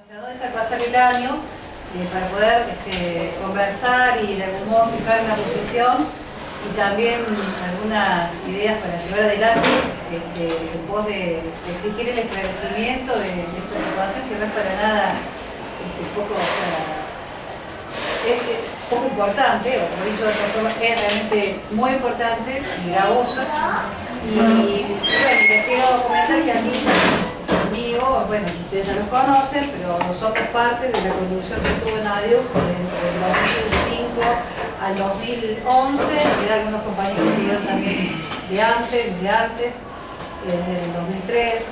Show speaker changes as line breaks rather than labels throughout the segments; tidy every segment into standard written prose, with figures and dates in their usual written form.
O sea, no dejar pasar el año para poder conversar y de algún modo fijar una posición y también algunas ideas para llevar adelante en pos de exigir el esclarecimiento de esta situación que no es para nada poco importante, o como he dicho de otra forma, es realmente muy importante y gravoso. Y bueno, les quiero comentar que aquí conmigo, bueno, ustedes ya los conocen, pero somos parte de la conducción que tuvo en ADIUC del 2005 al 2011, y algunos compañeros que estuvieron también desde antes, desde el 2003,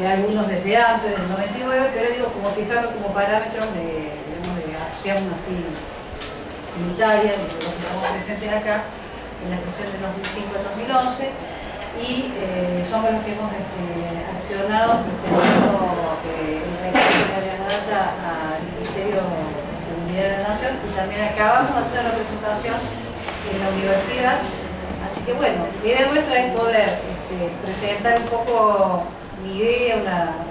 algunos desde antes, desde el 99, pero digo, como fijando como parámetros de acción así unitaria, de los que estamos presentes acá, en la gestión del 2005 al 2011, y somos los que hemos accionado presentando el recurso de la data al Ministerio de Seguridad de la Nación, y también acabamos de hacer la presentación en la universidad. Así que bueno, la idea nuestra es poder presentar un poco mi idea, una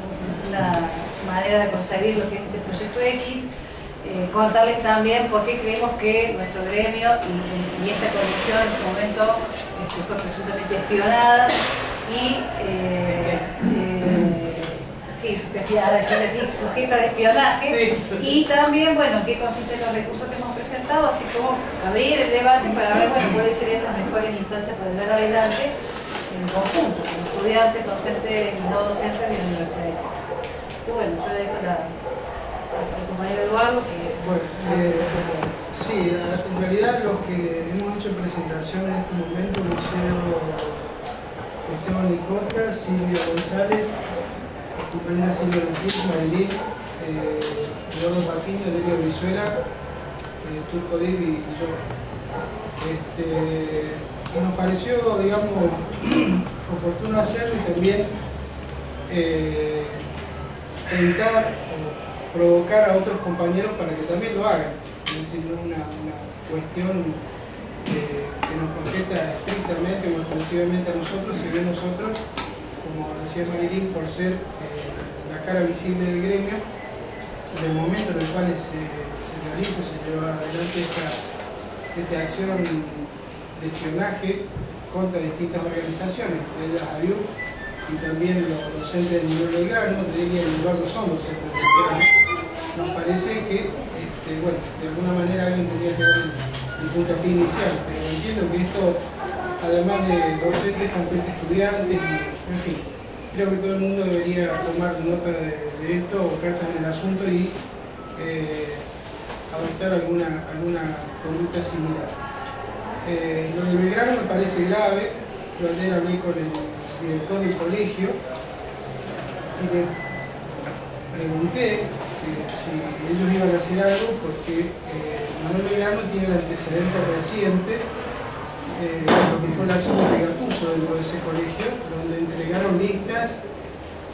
manera de concebir lo que es este proyecto X, contarles también por qué creemos que nuestro gremio y esta comisión en su momento fue presuntamente espionada y sujeta de espionaje, sí. Y también, bueno, qué consisten los recursos que hemos presentado, así como abrir el debate para ver, bueno, cuáles serían las mejores instancias para llevar adelante en conjunto, como estudiantes, docentes y no docentes de la Universidad de Chile. Y bueno, yo le dejo al compañero Eduardo que...
Bueno, sí, en realidad los que hemos hecho presentación en este momento lo hicieron Esteban Nicota, Silvia González, compañera Silvia González, Marilín, Eduardo Patiño, Delio Brizuela, Turco Dib y yo. Y nos pareció, digamos, oportuno hacerlo y también tentar o provocar a otros compañeros para que también lo hagan. Es decir, no es una cuestión que nos competa estrictamente o exclusivamente a nosotros, sino a nosotros, como decía Marilín, por ser la cara visible del gremio, del momento en el cual se realiza, se lleva adelante esta acción de espionaje contra distintas organizaciones, entre ellas ADIUC y también los docentes del nivel Belgrano, de ella y Eduardo son docentes del Belgrano. Nos parece que, bueno, de alguna manera alguien tenía que dar el puntapié inicial, pero entiendo que esto, además de docentes, compete estudiantes, en fin, creo que todo el mundo debería tomar nota de esto o cartas en el asunto y adoptar alguna conducta similar. Lo de Belgrano me parece grave. Yo ayer hablé con el director del colegio y le pregunté si ellos iban a hacer algo porque Manuel Belgrano tiene el antecedente reciente lo que fue la acción de Gattuso dentro de ese colegio, donde entregaron listas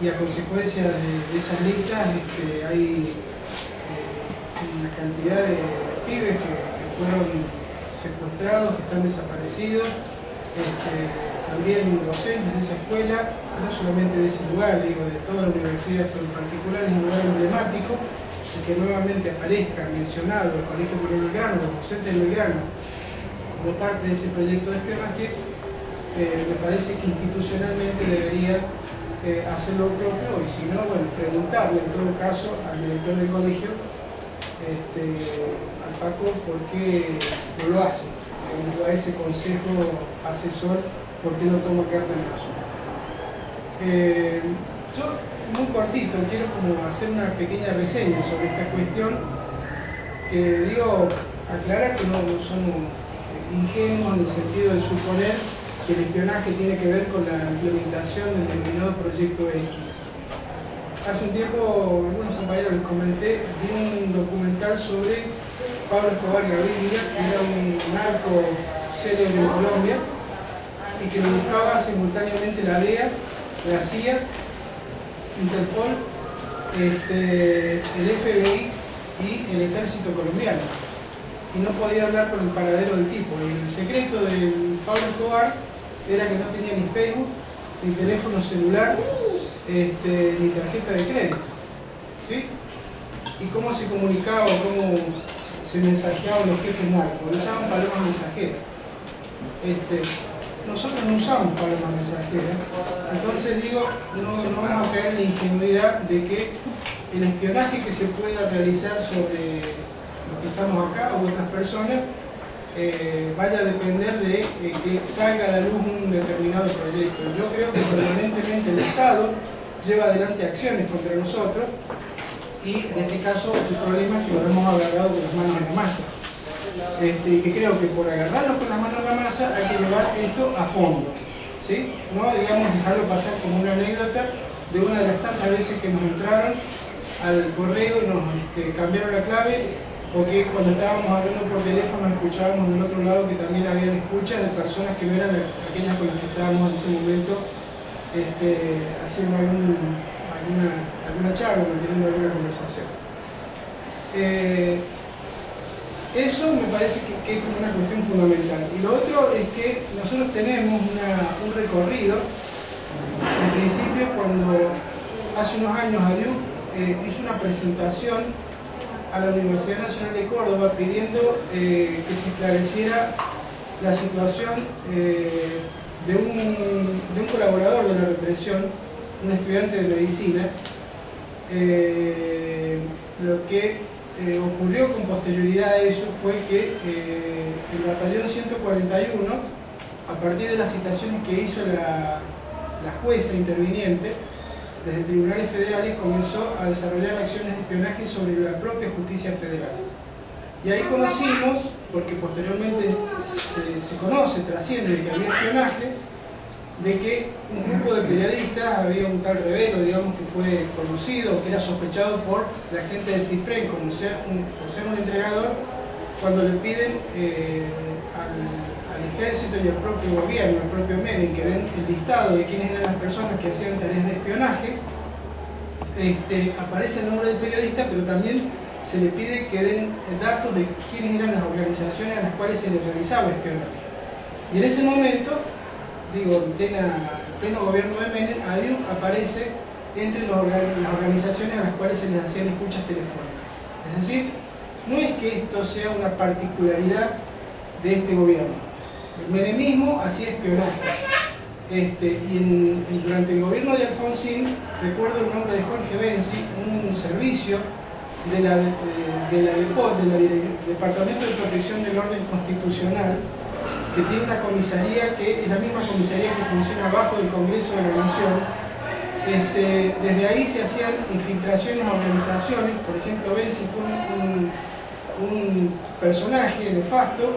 y a consecuencia de esas listas hay una cantidad de pibes que fueron secuestrados, que están desaparecidos, también docentes de esa escuela, no solamente de ese lugar, digo, de toda la universidad, pero en particular es un lugar emblemático, y que nuevamente aparezca mencionado el Colegio Manuel Belgrano, los docentes de Belgrano, como parte de este proyecto de espionaje, me parece que institucionalmente debería hacer lo propio, y si no, bueno, preguntarle en todo caso al director del colegio, al Paco, por qué no lo hace, a ese consejo asesor, por qué no toma carta en el asunto. Yo, muy cortito, quiero como hacer una pequeña reseña sobre esta cuestión, que digo, aclarar que no somos ingenuos en el sentido de suponer que el espionaje tiene que ver con la implementación del denominado proyecto X. Hace un tiempo, algunos compañeros les comenté, vi un documental sobre Pablo Escobar Gaviria, que era un narco célebre en Colombia y que lo buscaba simultáneamente la DEA, la CIA, Interpol, el FBI y el ejército colombiano. Y no podía hablar con el paradero del tipo. Y el secreto de Pablo Escobar era que no tenía ni Facebook, ni teléfono celular, ni tarjeta de crédito. ¿Sí? y cómo se comunicaba o cómo se mensajeaban los jefes narcos. Usaban palomas mensajeras. Nosotros no usamos palomas mensajeras, entonces digo, no vamos a caer en la ingenuidad de que el espionaje que se pueda realizar sobre los que estamos acá u otras personas vaya a depender de que salga a la luz un determinado proyecto. Yo creo que permanentemente el Estado lleva adelante acciones contra nosotros y en este caso el problema es que nos hemos agarrado con las manos en la masa. Y que creo que por agarrarlos con las manos en la masa hay que llevar esto a fondo, ¿sí? No digamos dejarlo pasar como una anécdota de una de las tantas veces que nos entraron al correo y nos cambiaron la clave, o que cuando estábamos hablando por teléfono escuchábamos del otro lado que también habían escuchas de personas que no eran aquellas con las que estábamos en ese momento haciendo alguna charla, manteniendo alguna conversación. Eso me parece que es una cuestión fundamental. Y lo otro es que nosotros tenemos un recorrido. En principio, cuando hace unos años ADIUC hizo una presentación a la Universidad Nacional de Córdoba pidiendo que se esclareciera la situación de un colaborador de la represión, un estudiante de medicina. Lo que ocurrió con posterioridad a eso fue que el batallón 141, a partir de las citaciones que hizo la jueza interviniente desde tribunales federales, comenzó a desarrollar acciones de espionaje sobre la propia justicia federal. Y ahí conocimos, porque posteriormente se conoce, trasciende que había espionaje, de que un grupo de periodistas, había un tal Revelo, digamos, que fue conocido, que era sospechado por la gente del CISPREN como ser un entregador, cuando le piden al ejército y al propio gobierno, al propio Menem, que den el listado de quiénes eran las personas que hacían tareas de espionaje, aparece el nombre del periodista, pero también se le pide que den datos de quiénes eran las organizaciones a las cuales se le realizaba espionaje. Y en ese momento, digo, en pleno gobierno de Menem, ADIUC aparece entre las organizaciones a las cuales se les hacían escuchas telefónicas. Es decir, no es que esto sea una particularidad de este gobierno. El menemismo hacía espionaje. Y durante el gobierno de Alfonsín, recuerdo el nombre de Jorge Benzi, un servicio de la DEPOT, del Departamento de Protección del Orden Constitucional, que tiene una comisaría que es la misma comisaría que funciona bajo el Congreso de la Nación. Desde ahí se hacían infiltraciones a organizaciones. Por ejemplo, Benzi fue un personaje nefasto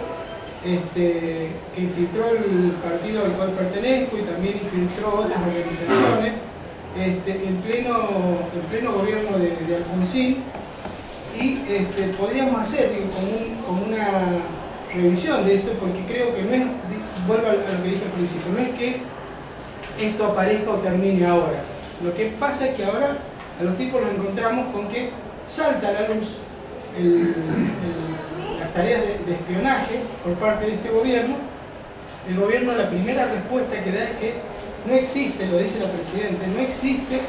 que infiltró el partido al cual pertenezco y también infiltró otras organizaciones en pleno gobierno de Alfonsín. Y podríamos hacer, digo, como una revisión de esto, porque creo que no es, vuelvo a lo que dije al principio, no es que esto aparezca o termine ahora. Lo que pasa es que ahora a los tipos los encontramos con que salta a la luz las tareas de espionaje por parte de este gobierno. El gobierno, la primera respuesta que da es que no existe, lo dice la Presidenta, no existe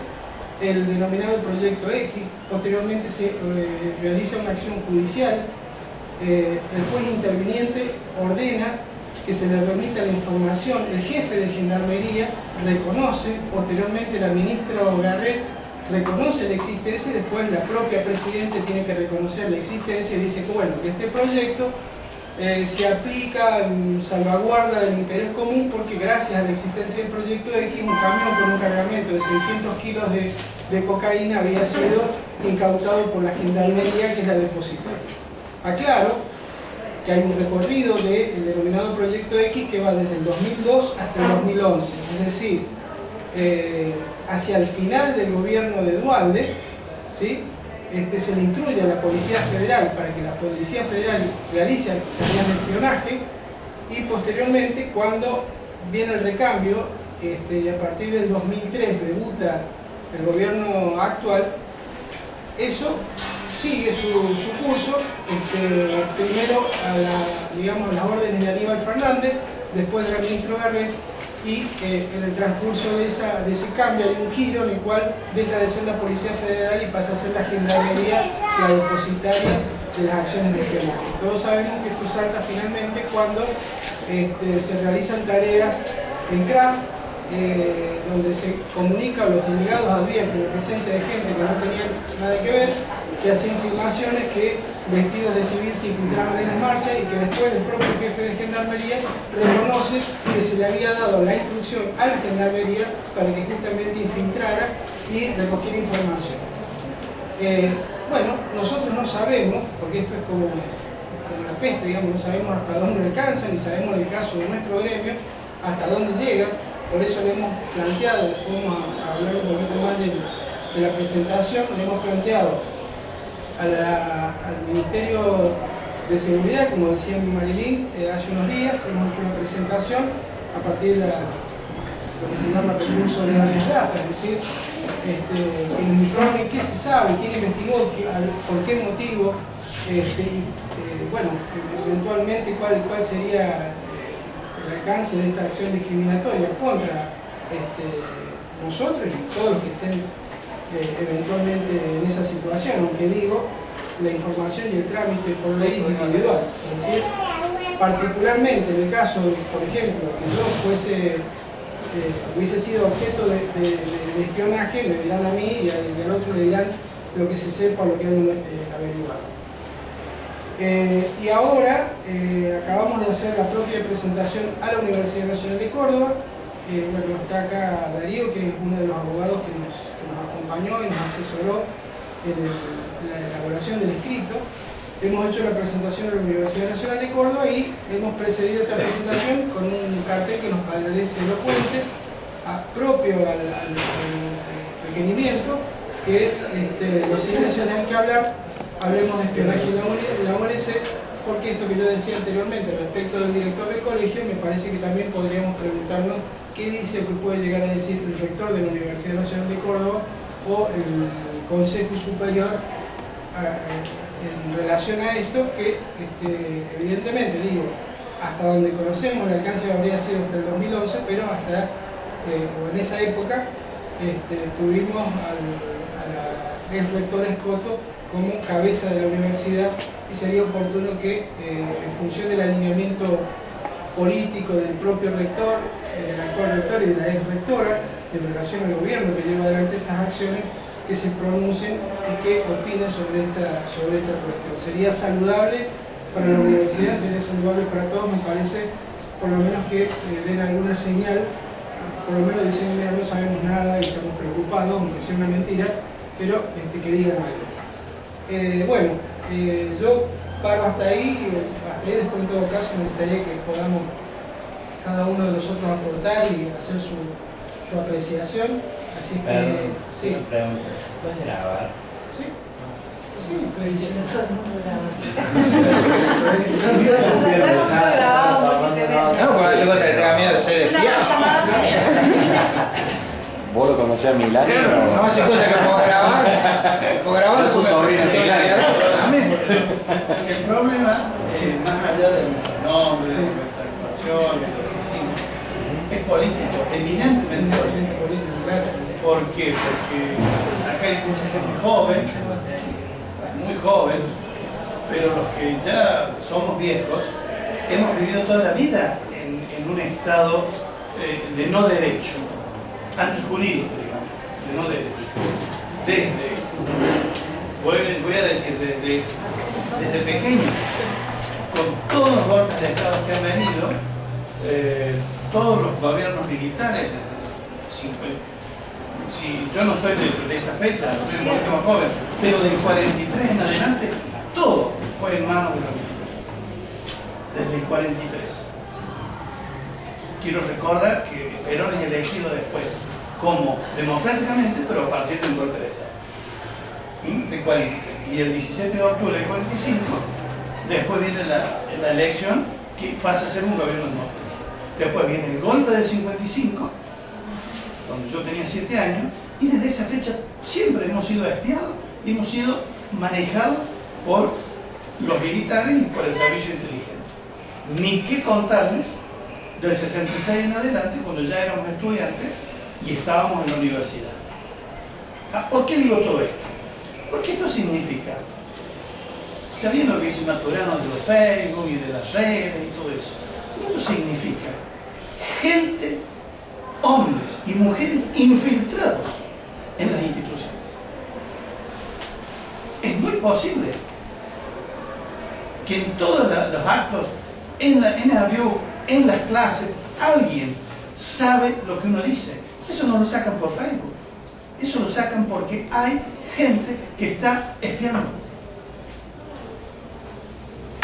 el denominado Proyecto X. Posteriormente se realiza una acción judicial. El juez interviniente ordena que se le remita la información. El jefe de Gendarmería reconoce, posteriormente la ministra Garret reconoce la existencia y después la propia Presidenta tiene que reconocer la existencia y dice que bueno, que este proyecto se aplica en salvaguarda del interés común porque gracias a la existencia del Proyecto X, un camión con un cargamento de 600 kilos de cocaína había sido incautado por la Gendarmería, que es la depositaria. Aclaro que hay un recorrido del denominado Proyecto X que va desde el 2002 hasta el 2011, es decir, hacia el final del gobierno de Duhalde, ¿sí? Se le instruye a la Policía Federal para que la Policía Federal realice tareas de espionaje y posteriormente, cuando viene el recambio y a partir del 2003 debuta el gobierno actual, eso sigue su curso, primero a las órdenes de Aníbal Fernández, después del ministro Garret, y en el transcurso de ese cambio hay un giro en el cual deja de ser la Policía Federal y pasa a ser la Gendarmería la depositaria de las acciones de espionaje. Todos sabemos que esto salta finalmente cuando se realizan tareas en CRAF, donde se comunica, los delegados advierten la presencia de gente que no tenían nada que ver, que hacían filmaciones que vestidos de civil se infiltraban en las marchas y que después el propio jefe de Gendarmería reconoce que se le había dado la instrucción a la Gendarmería para que justamente infiltrara y recogiera información. Bueno, nosotros no sabemos, porque esto es como la peste, digamos, no sabemos hasta dónde alcanzan, ni sabemos el caso de nuestro gremio, hasta dónde llega. Por eso le hemos planteado, vamos a hablar un poquito más de la presentación, le hemos planteado al Ministerio de Seguridad, como decía Marilyn, hace unos días, hemos hecho una presentación a partir de lo que se llama recurso de las datas, es decir, que nos informe qué se sabe, quién investigó, por qué motivo, bueno, eventualmente cuál sería el alcance de esta acción discriminatoria contra nosotros y todos los que estén eventualmente en esa situación, aunque digo, la información y el trámite por ley es individual. Es decir, particularmente en el caso, por ejemplo, que yo hubiese sido objeto de espionaje, me dirán a mí y al otro le dirán lo que se sepa, lo que han averiguado. Y ahora acabamos de hacer la propia presentación a la Universidad Nacional de Córdoba. Bueno, está acá Darío, que es uno de los abogados que nos acompañó y nos asesoró en la elaboración del escrito. Hemos hecho la presentación a la Universidad Nacional de Córdoba y hemos precedido esta presentación con un cartel que nos parece elocuente, propio al requerimiento, que es los silencios dejan que hablar. Hablemos de espionaje en la UNC, porque esto que yo decía anteriormente respecto del director del colegio, me parece que también podríamos preguntarnos qué dice o qué puede llegar a decir el rector de la Universidad Nacional de Córdoba o el Consejo Superior en relación a esto, que evidentemente, digo, hasta donde conocemos el alcance habría sido hasta el 2011, pero hasta en esa época tuvimos al rector Escoto como cabeza de la universidad y sería oportuno que en función del alineamiento político del propio rector, del actual rector y de la ex rectora, en relación al gobierno que lleva adelante estas acciones, que se pronuncien y que opinen sobre esta cuestión. Sería saludable para la universidad, sería saludable para todos, me parece, por lo menos que den alguna señal, por lo menos diciendo, mira, no sabemos nada y estamos preocupados, aunque sea una mentira, pero que digan algo. Bueno, yo paro hasta ahí, después en todo caso me gustaría que podamos cada uno de nosotros aportar y hacer su apreciación. Así que, sí.
Pregunta, ¿se puede grabar?
Sí. Sí, estoy diciendo.
Todo el mundo graba.
No, cuando hace cosas que tenga miedo de ser espía.
¿Vos lo conocés a Milán?
Claro, no hace cosas que puedo grabar. Puedo grabar
su sobrino Milán.
El problema, más allá de nuestro nombre, de nuestra actuación, de lo que hicimos, es político, eminentemente político. ¿Por qué? Porque acá hay mucha gente joven, muy joven, pero los que ya somos viejos, hemos vivido toda la vida en un estado de no derecho, antijurídico, digamos, de no derecho. Voy a decir, desde pequeño, con todos los golpes de Estado que han venido, todos los gobiernos militares, si yo no soy de esa fecha, soy un poquito más joven, pero del 43 en adelante, todo fue en manos de los militares. Desde el 43. Quiero recordar que Perón es elegido después, como democráticamente, pero a partir de un golpe de Estado. Y el 17 de octubre del 45, después viene la elección, que pasa a ser un gobierno democrático. Después viene el golpe del 55, donde yo tenía 7 años, y desde esa fecha siempre hemos sido espiados y hemos sido manejados por los militares y por el servicio inteligente. Ni qué contarles del 66 en adelante, cuando ya éramos estudiantes y estábamos en la universidad. ¿Por qué digo todo esto? Porque esto significa, está bien lo que dice Maturano de los Facebook y de las redes y todo eso, esto significa gente, hombres y mujeres infiltrados en las instituciones. Es muy posible que en todos los actos, en el avión, en las clases, alguien sabe lo que uno dice. Eso no lo sacan por Facebook. Eso lo sacan porque hay gente que está espiando.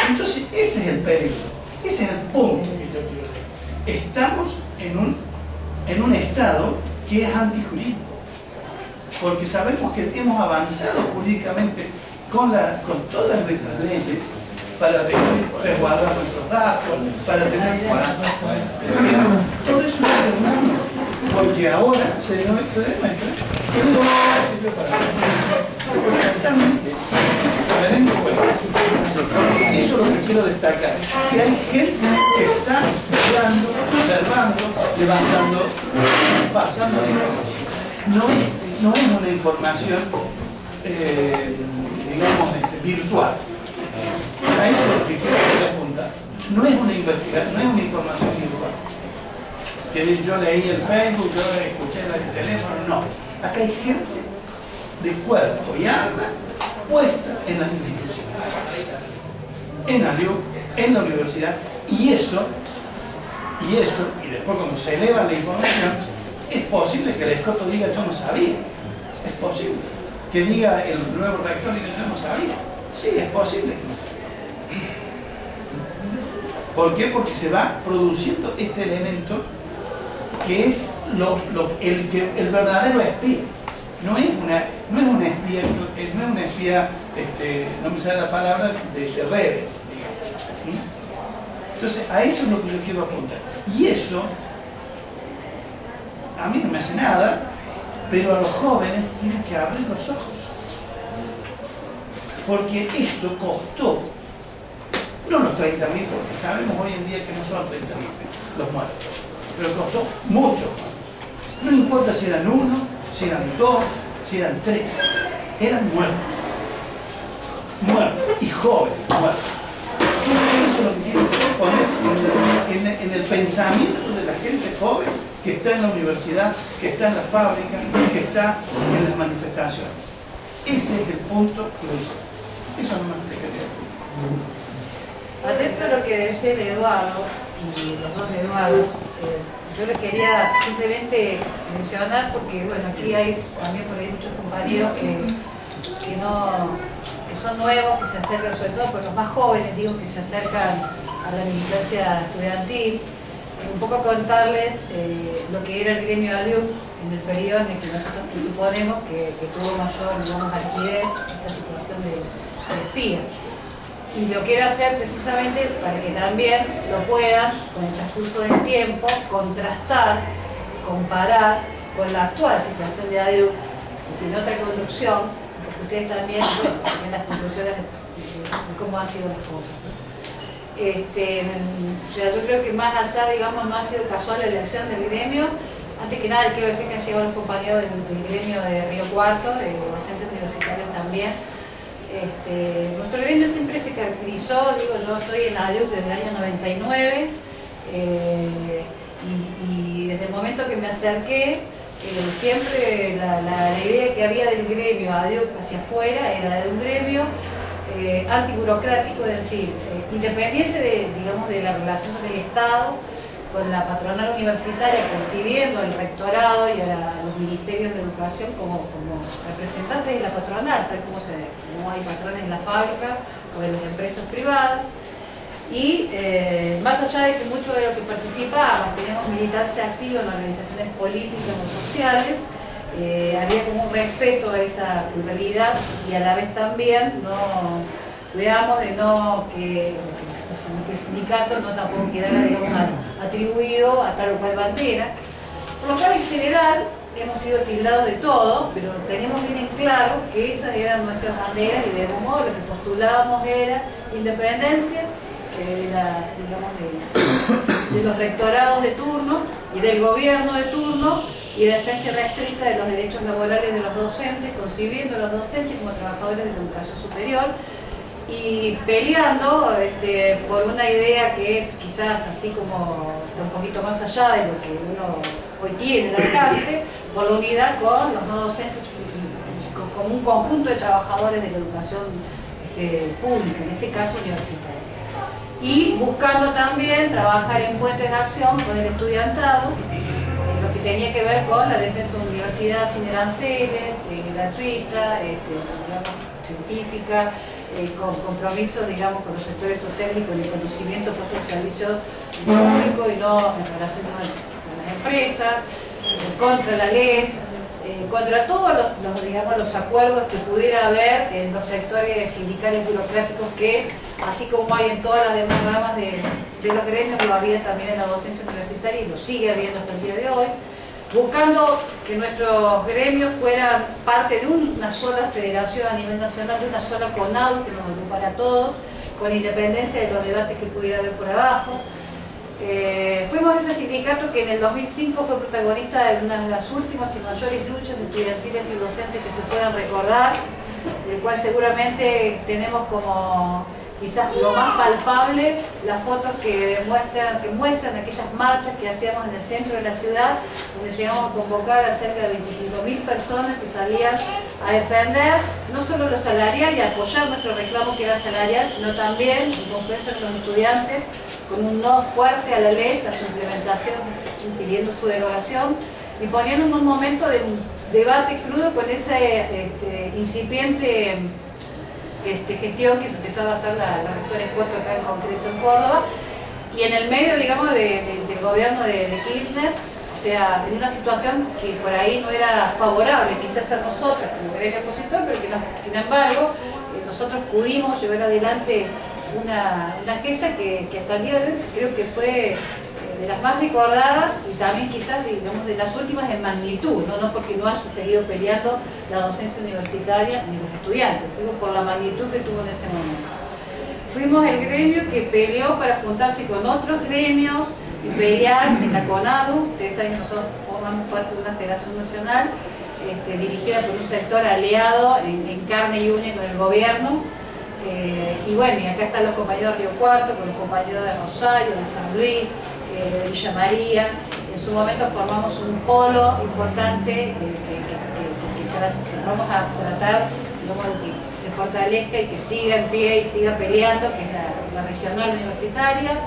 Entonces, ese es el peligro. Ese es el punto que yo quiero decir. Estamos en un estado que es antijurídico. Porque sabemos que hemos avanzado jurídicamente con todas nuestras leyes para resguardar nuestros datos, para tener todo eso es hermano, porque ahora se demuestra que no sirve para nada. Eso es lo que quiero destacar, que hay gente que está hablando, observando, levantando, pasando información. No es una información digamos virtual. A eso es lo que quiero apuntar. No es una investigación, no es una información virtual. Que yo leí el Facebook, yo escuché el teléfono, no. Acá hay gente de cuerpo y alma puesta en las instituciones. En la DIU, en la universidad, y después cuando se eleva la información, es posible que el escoto diga yo no sabía. Es posible. Que diga el nuevo rector diga yo no sabía. Sí, es posible que no sabía. ¿Por qué? Porque se va produciendo este elemento que es el verdadero espía. No es una espía, no me sale la palabra, de redes, digamos. Entonces, a eso es lo que yo quiero apuntar. Y eso, a mí no me hace nada, pero a los jóvenes tienen que abrir los ojos. Porque esto costó, no los 30.000, porque sabemos hoy en día que no son 30.000 los muertos, pero costó mucho más. No importa si eran 1, si eran 2, si eran 3, eran muertos. Muertos y jóvenes muertos. Eso es lo que tiene que poner en el pensamiento de la gente joven que está en la universidad, que está en la fábrica, que está en las manifestaciones. Ese es el punto crucial. Eso no me quería decir.
Atento a lo que decía el Eduardo y los dos Eduardos, yo les quería simplemente mencionar porque, bueno, aquí hay también por ahí muchos compañeros que son nuevos, que se acercan, sobre todo por los más jóvenes, digo, que se acercan a la militancia estudiantil. Un poco contarles lo que era el gremio ADIU en el periodo en el que nosotros presuponemos que tuvo mayor, digamos, actividad esta situación de espía. Y lo quiero hacer precisamente para que también lo puedan, con el transcurso del tiempo, contrastar, comparar con la actual situación de ADIU, en otra conducción, porque ustedes también, bueno, tienen las conclusiones de cómo han sido las cosas. O sea, yo creo que más allá, digamos, no ha sido casual la elección del gremio. Antes que nada, quiero decir que han llegado los compañeros del gremio de Río Cuarto, de docentes universitarios también. Nuestro gremio siempre se caracterizó, digo, yo estoy en ADIU desde el año 99 y desde el momento que me acerqué, siempre la idea que había del gremio ADIU hacia afuera era de un gremio antiburocrático, es decir, independiente de la relación con el Estado, con la patronal universitaria, concibiendo al rectorado y a los ministerios de educación como representantes de la patronal, tal como hay patrones en la fábrica o en las empresas privadas. Y más allá de que muchos de los que participábamos teníamos militancia activa en organizaciones políticas o sociales, había como un respeto a esa pluralidad y a la vez también cuidamos de que el sindicato no tampoco quedara, digamos, atribuido a tal o cual bandera. Por lo cual, en general, hemos sido tildados de todo, pero teníamos bien en claro que esas eran nuestras banderas y de algún modo lo que postulábamos era independencia, digamos, de los rectorados de turno y del gobierno de turno y defensa restricta de los derechos laborales de los docentes, concibiendo a los docentes como trabajadores de la educación superior y peleando por una idea que es quizás así como un poquito más allá de lo que uno hoy tiene al alcance, por la unidad con los no docentes como un conjunto de trabajadores de la educación pública, en este caso universitaria. Y buscando también trabajar en puentes de acción con el estudiantado, lo que tenía que ver con la defensa de una universidad sin aranceles, gratuita, digamos, científica, con compromisos, digamos, con los sectores sociales y con el conocimiento propio del servicio público y no en relación con las empresas, contra la ley, contra todos los acuerdos que pudiera haber en los sectores sindicales burocráticos que, así como hay en todas las demás ramas de los gremios, lo había también en la docencia universitaria y lo sigue habiendo hasta el día de hoy, buscando que nuestros gremios fueran parte de una sola federación a nivel nacional, de una sola CONADU que nos agrupara a todos, con independencia de los debates que pudiera haber por abajo. Fuimos ese sindicato que en el 2005 fue protagonista de una de las últimas y mayores luchas estudiantiles y docentes que se puedan recordar, del cual seguramente tenemos como quizás lo más palpable las fotos que muestran aquellas marchas que hacíamos en el centro de la ciudad, donde llegamos a convocar a cerca de 25.000 personas que salían a defender no solo lo salarial y a apoyar nuestro reclamo que era salarial, sino también en conferencia con los estudiantes, con un no fuerte a la ley, a su implementación, pidiendo su derogación y poniendo en un momento de un debate crudo con esa incipiente gestión que se empezaba a hacer la rectora Escoto acá en concreto en Córdoba, y en el medio, digamos, del gobierno de Kirchner, o sea, en una situación que por ahí no era favorable quizás a nosotros como gremio opositor, pero que sin embargo nosotros pudimos llevar adelante una gesta que hasta el día de hoy creo que fue de las más recordadas y también quizás, digamos, de las últimas en magnitud, no porque no haya seguido peleando la docencia universitaria ni los estudiantes, digo por la magnitud que tuvo en ese momento. Fuimos el gremio que peleó para juntarse con otros gremios y pelear en la CONADU. Ustedes saben que nosotros formamos parte de una federación nacional dirigida por un sector aliado en carne y uña con el gobierno. Y bueno, y acá están los compañeros de Río Cuarto, con los compañeros de Rosario, de San Luis, de Villa María. En su momento formamos un polo importante que vamos a tratar de que se fortalezca y que siga en pie y siga peleando, que es la regional universitaria.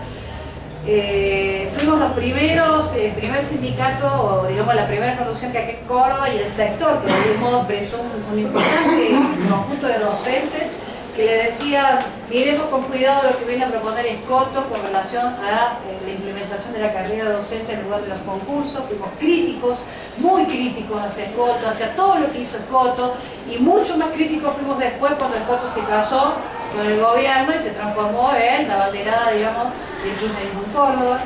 Fuimos los primeros, el primer sindicato, o digamos la primera conducción que aquí en Córdoba, y el sector que de algún modo presó un importante conjunto de docentes que le decía, miremos con cuidado lo que viene a proponer Escoto con relación a la implementación de la carrera docente en lugar de los concursos. Fuimos críticos, muy críticos hacia Escoto, hacia todo lo que hizo Escoto, y mucho más críticos fuimos después cuando Escoto se casó con el gobierno y se transformó en la banderada, digamos, del kirchnerismo en Córdoba.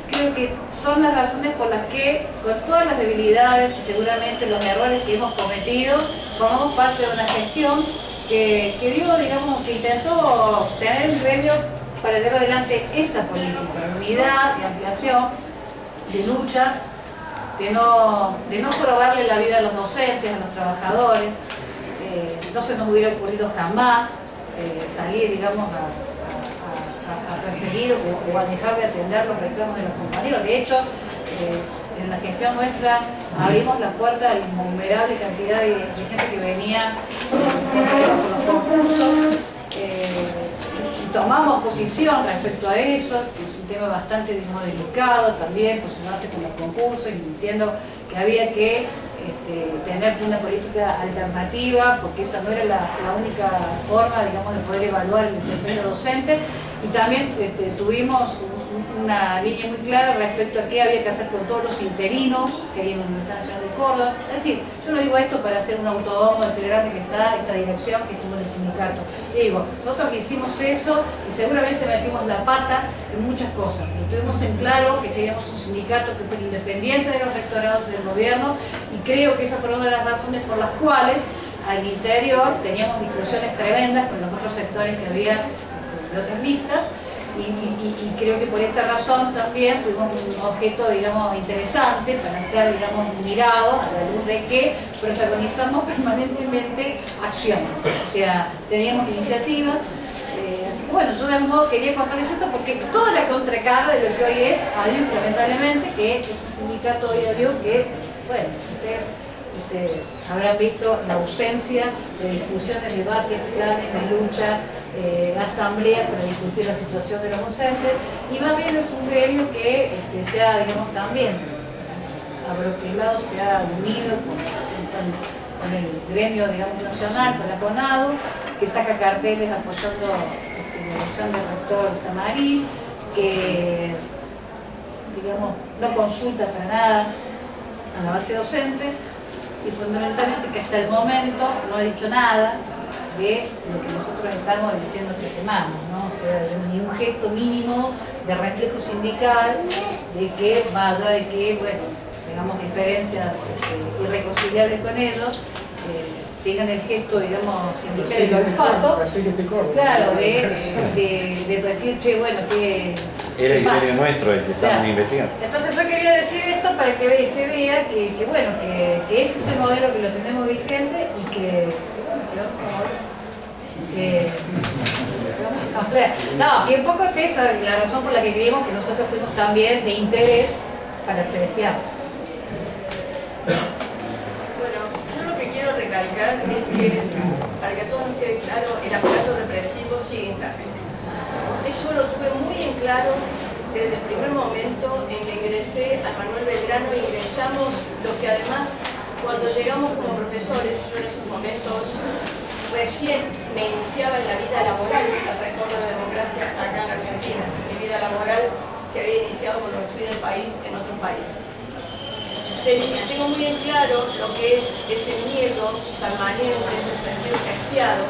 Creo que son las razones por las que, con todas las debilidades y seguramente los errores que hemos cometido, formamos parte de una gestión que dio, digamos, que intentó tener un gremio para llevar adelante esa política de unidad, de ampliación, de lucha, de no probarle la vida a los docentes, a los trabajadores. No se nos hubiera ocurrido jamás salir, digamos, a perseguir o a dejar de atender los reclamos de los compañeros. De hecho, en la gestión nuestra abrimos la puerta a la innumerable cantidad de gente que venía con los concursos, y tomamos posición respecto a eso, que es un tema bastante delicado también, posicionarse con los concursos y diciendo que había que tener una política alternativa, porque esa no era la única forma, digamos, de poder evaluar el desempeño docente. Y también tuvimos una línea muy clara respecto a qué había que hacer con todos los interinos que hay en la Universidad Nacional de Córdoba. Es decir, yo no digo esto para hacer un autobombo de qué grande que está esta dirección que estuvo en el sindicato. Digo, nosotros hicimos eso y seguramente metimos la pata en muchas cosas. Pero tuvimos en claro que queríamos un sindicato que fuera independiente de los rectorados del gobierno, y creo que esa fue una de las razones por las cuales al interior teníamos discusiones tremendas con los otros sectores que había de otras listas, y creo que por esa razón también fuimos un objeto, digamos, interesante para ser, digamos, mirados a la luz de que protagonizamos permanentemente acción. O sea, teníamos iniciativas. Así que bueno, yo de algún modo quería contarles esto porque toda la contracara de lo que hoy es ADIUC, lamentablemente, que es un sindicato hoy ADIUC que, bueno, ustedes habrán visto la ausencia de discusiones, debates, planes de lucha, asambleas para discutir la situación de los docentes, y más bien es un gremio que se ha, digamos, también aproximado, se ha unido con el gremio, digamos, nacional, con la CONADU, que saca carteles apoyando la elección del rector Camarí, que, digamos, no consulta para nada a la base docente, y fundamentalmente que hasta el momento no ha dicho nada de lo que nosotros estamos diciendo hace semanas, ¿no? O sea, ni un gesto mínimo de reflejo sindical, de que, más allá de que, bueno, tengamos diferencias irreconciliables con ellos, tengan el gesto, digamos, sindical del olfato, claro, de decir, che, bueno, ¿qué
Era el
pasa?
gremio nuestro el que estamos
Claro.
investigando.
Entonces yo quería decir esto para que se vea que bueno, que ese es el modelo que lo tenemos vigente y que vamos a ampliar. No, que un poco es esa la razón por la que creemos que nosotros fuimos también de interés para ser espiados.
Bueno, yo lo que quiero recalcar es que, para que a todos nos quede claro, el aparato represivo sigue intacto. Eso lo tuve muy en claro desde el primer momento en que ingresé al Manuel Belgrano. Ingresamos los que además, cuando llegamos como profesores, yo en esos momentos recién me iniciaba en la vida laboral, al retorno de la democracia acá en Argentina. Mi vida laboral se había iniciado cuando me fui del país en otros países. Tengo muy en claro lo que es ese miedo permanente, ese sentirse espiado.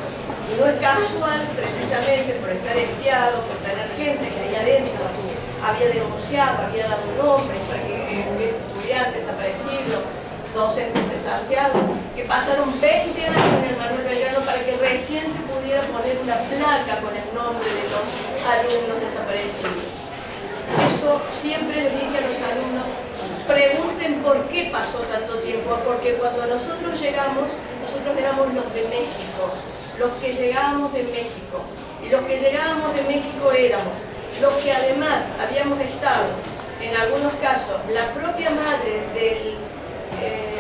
Y no es casual, precisamente por estar espiado, por tener gente que ahí adentro había denunciado, había dado nombre para que estudiantes desaparecidos, docentes cesanteados, que pasaron 20 años en el Manuel Belgrano para que recién se pudiera poner una placa con el nombre de los alumnos desaparecidos. Eso siempre les dije a los alumnos, pregunten por qué pasó tanto tiempo, porque cuando nosotros llegamos, nosotros éramos los de México, los que llegábamos de México, y los que llegábamos de México éramos los que además habíamos estado, en algunos casos, la propia madre del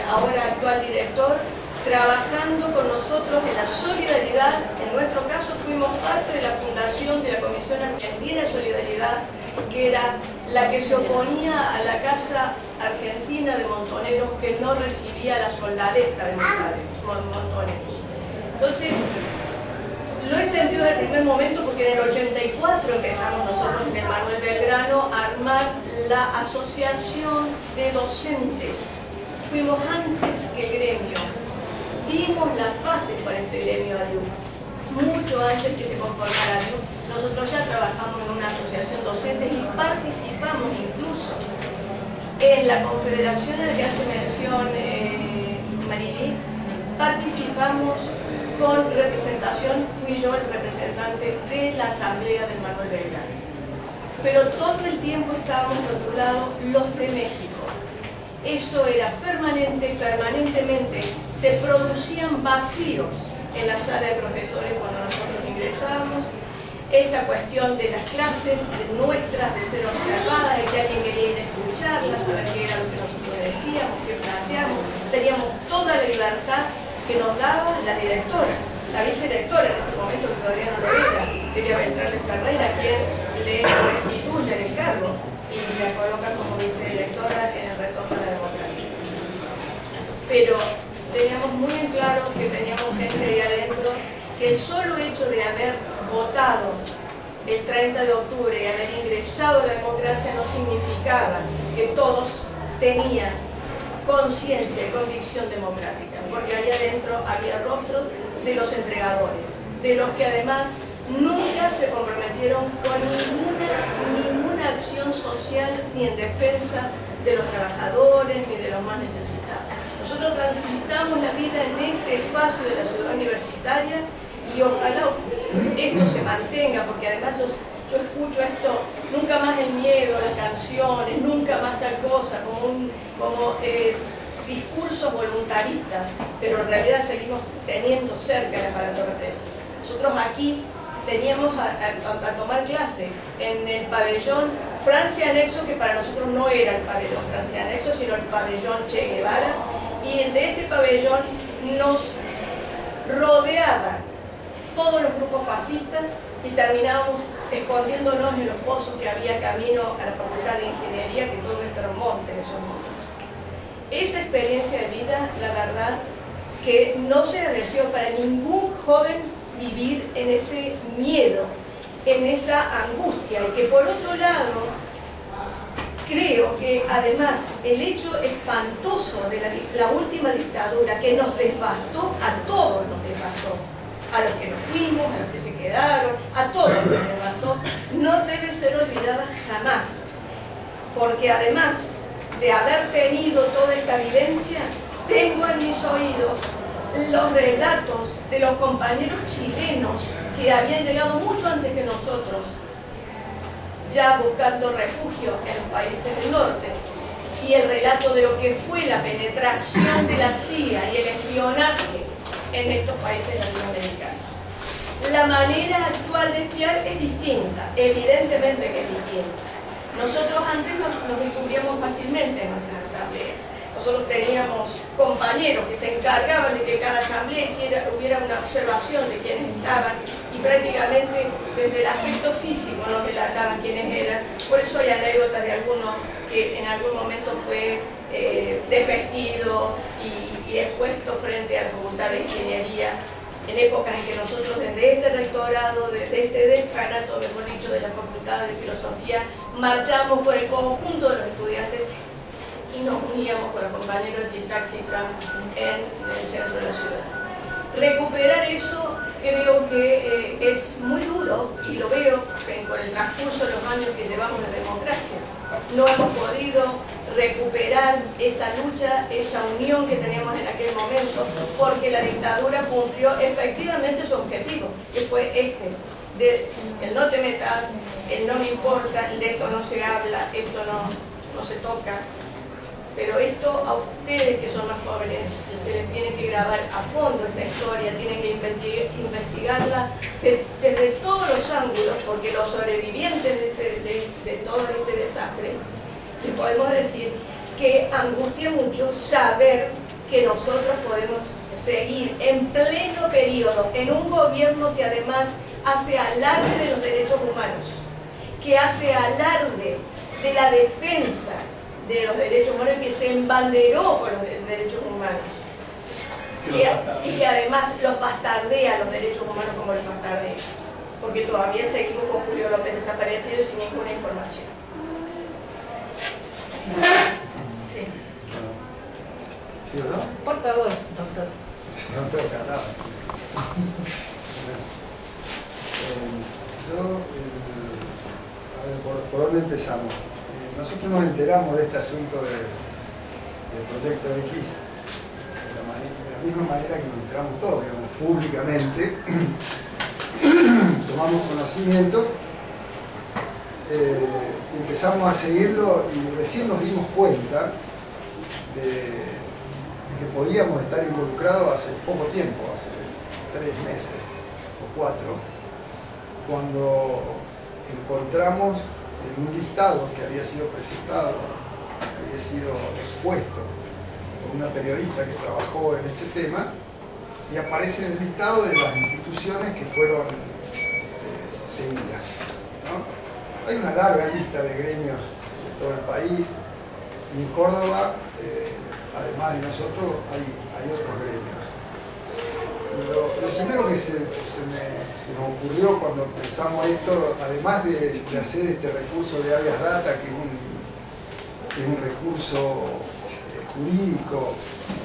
ahora actual director, trabajando con nosotros en la solidaridad. En nuestro caso fuimos parte de la fundación de la Comisión Argentina de Solidaridad, que era la que se oponía a la Casa Argentina de Montoneros, que no recibía la soldadeta de Montoneros. Entonces, lo he sentido desde el primer momento porque en el 84 empezamos nosotros en el Manuel Belgrano a armar la asociación de docentes. Fuimos antes que el gremio. Dimos las bases para este gremio ADIUC. Mucho antes que se conformara ADIUC, nosotros ya trabajamos en una asociación docente y participamos incluso en la confederación a la que hace mención Marilí. Participamos con representación, fui yo el representante de la asamblea del Manuel Belgrano. Pero todo el tiempo estábamos rotulados los de México. Eso era permanentemente, se producían vacíos en la sala de profesores cuando nosotros ingresábamos. Esta cuestión de las clases nuestras, de ser observadas, de que alguien quería ir a escucharlas, saber qué era lo que nosotros decíamos, qué planteamos. Teníamos toda la libertad que nos daba la directora, la vicedirectora en ese momento, que todavía no lo era, Delia Beltrán de Ferreira, quien le restituye el cargo y la coloca como vicedirectora en el retorno a la democracia. Pero teníamos muy en claro que teníamos gente ahí adentro, que el solo hecho de haber votado el 30 de octubre y haber ingresado a la democracia no significaba que todos tenían conciencia y convicción democrática, porque ahí adentro había rostros de los entregadores, de los que además nunca se comprometieron con ninguna acción social ni en defensa de los trabajadores ni de los más necesitados. Nosotros transitamos la vida en este espacio de la ciudad universitaria y ojalá esto se mantenga, porque además yo escucho esto, nunca más el miedo, las canciones, nunca más tal cosa, como discursos voluntaristas, pero en realidad seguimos teniendo cerca el aparato represivo. Nosotros aquí teníamos a tomar clase en el pabellón Francia Anexo, que para nosotros no era el pabellón Francia Anexo, sino el pabellón Che Guevara, y de ese pabellón nos rodeaban todos los grupos fascistas y terminábamos escondiéndonos en los pozos que había camino a la Facultad de Ingeniería, que todo esto era un monte en esos momentos. Esa experiencia de vida, la verdad, que no se deseo para ningún joven vivir en ese miedo, en esa angustia, y que por otro lado, creo que además el hecho espantoso de la última dictadura, que nos devastó, a todos nos devastó, a los que nos fuimos, a los que se quedaron, a todos nos devastó, no debe ser olvidada jamás, porque además de haber tenido toda esta vivencia, tengo en mis oídos los relatos de los compañeros chilenos que habían llegado mucho antes que nosotros, ya buscando refugio en los países del norte, y el relato de lo que fue la penetración de la CIA y el espionaje en estos países latinoamericanos. La manera actual de espiar es distinta, evidentemente que es distinta. Nosotros antes nos descubríamos fácilmente en nuestras asambleas. Nosotros teníamos compañeros que se encargaban de que cada asamblea hubiera una observación de quiénes estaban, y prácticamente desde el aspecto físico nos delataban quiénes eran. Por eso hay anécdotas de alguno que en algún momento fue desvestido y expuesto frente a la Facultad de Ingeniería, en épocas en que nosotros desde este rectorado, desde este decanato, mejor dicho, de la Facultad de Filosofía, marchamos por el conjunto de los estudiantes y nos uníamos con los compañeros de Citrac Citram en el centro de la ciudad. Recuperar eso creo que es muy duro, y lo veo con el transcurso de los años que llevamos de democracia. No hemos podido recuperar esa lucha, esa unión que teníamos en aquel momento, porque la dictadura cumplió efectivamente su objetivo, que fue el no te metas, el no me importa, el de esto no se habla, esto no se toca. Pero esto a ustedes que son más jóvenes se les tiene que grabar a fondo esta historia, tienen que investigarla desde todos los ángulos, porque los sobrevivientes de todo este desastre, les podemos decir que angustia mucho saber que nosotros podemos seguir en pleno periodo en un gobierno que además hace alarde de los derechos humanos, que hace alarde de la defensa de los derechos humanos y que se embanderó con los derechos humanos. Y que además los bastardea los derechos humanos como los bastardea. Porque todavía seguimos con Julio López desaparecido y sin ninguna información. Sí.
¿Sí o no?
Por favor, doctor.
No tengo que hablar. A ver, ¿por dónde empezamos? Nosotros nos enteramos de este asunto del Proyecto X de la misma manera que nos enteramos todos, digamos, públicamente. Tomamos conocimiento, empezamos a seguirlo y recién nos dimos cuenta de que podíamos estar involucrados hace poco tiempo, hace 3 meses o 4, cuando encontramos en un listado que había sido presentado, había sido expuesto por una periodista que trabajó en este tema, y aparece en el listado de las instituciones que fueron seguidas, ¿no? Hay una larga lista de gremios de todo el país, y en Córdoba, además de nosotros, hay otros gremios. Lo primero que se nos ocurrió cuando pensamos esto, además de hacer este recurso de habeas data, que es un recurso jurídico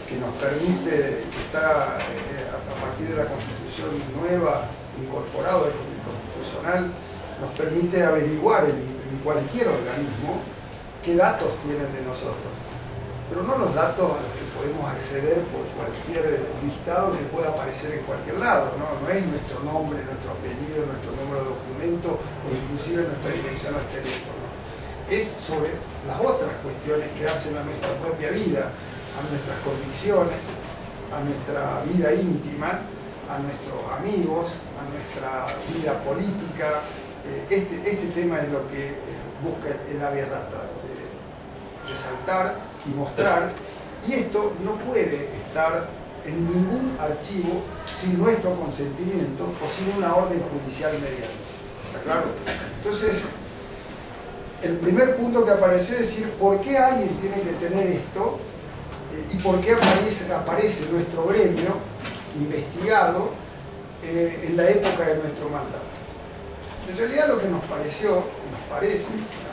que nos permite, que está a partir de la Constitución nueva, incorporado al Constitucional, nos permite averiguar en cualquier organismo qué datos tienen de nosotros. pero no los datos a los que podemos acceder por cualquier listado que pueda aparecer en cualquier lado, ¿no? No es nuestro nombre, nuestro apellido, nuestro número de documento o inclusive nuestra dirección al teléfono. Es sobre las otras cuestiones que hacen a nuestra propia vida, a nuestras convicciones, a nuestra vida íntima, a nuestros amigos, a nuestra vida política. Este tema es lo que busca el habeas data, resaltar y mostrar, y esto no puede estar en ningún archivo sin nuestro consentimiento o sin una orden judicial mediante. ¿Está claro? Entonces, el primer punto que apareció es decir, ¿por qué alguien tiene que tener esto? ¿Y por qué aparece nuestro gremio investigado en la época de nuestro mandato? En realidad lo que nos parece, a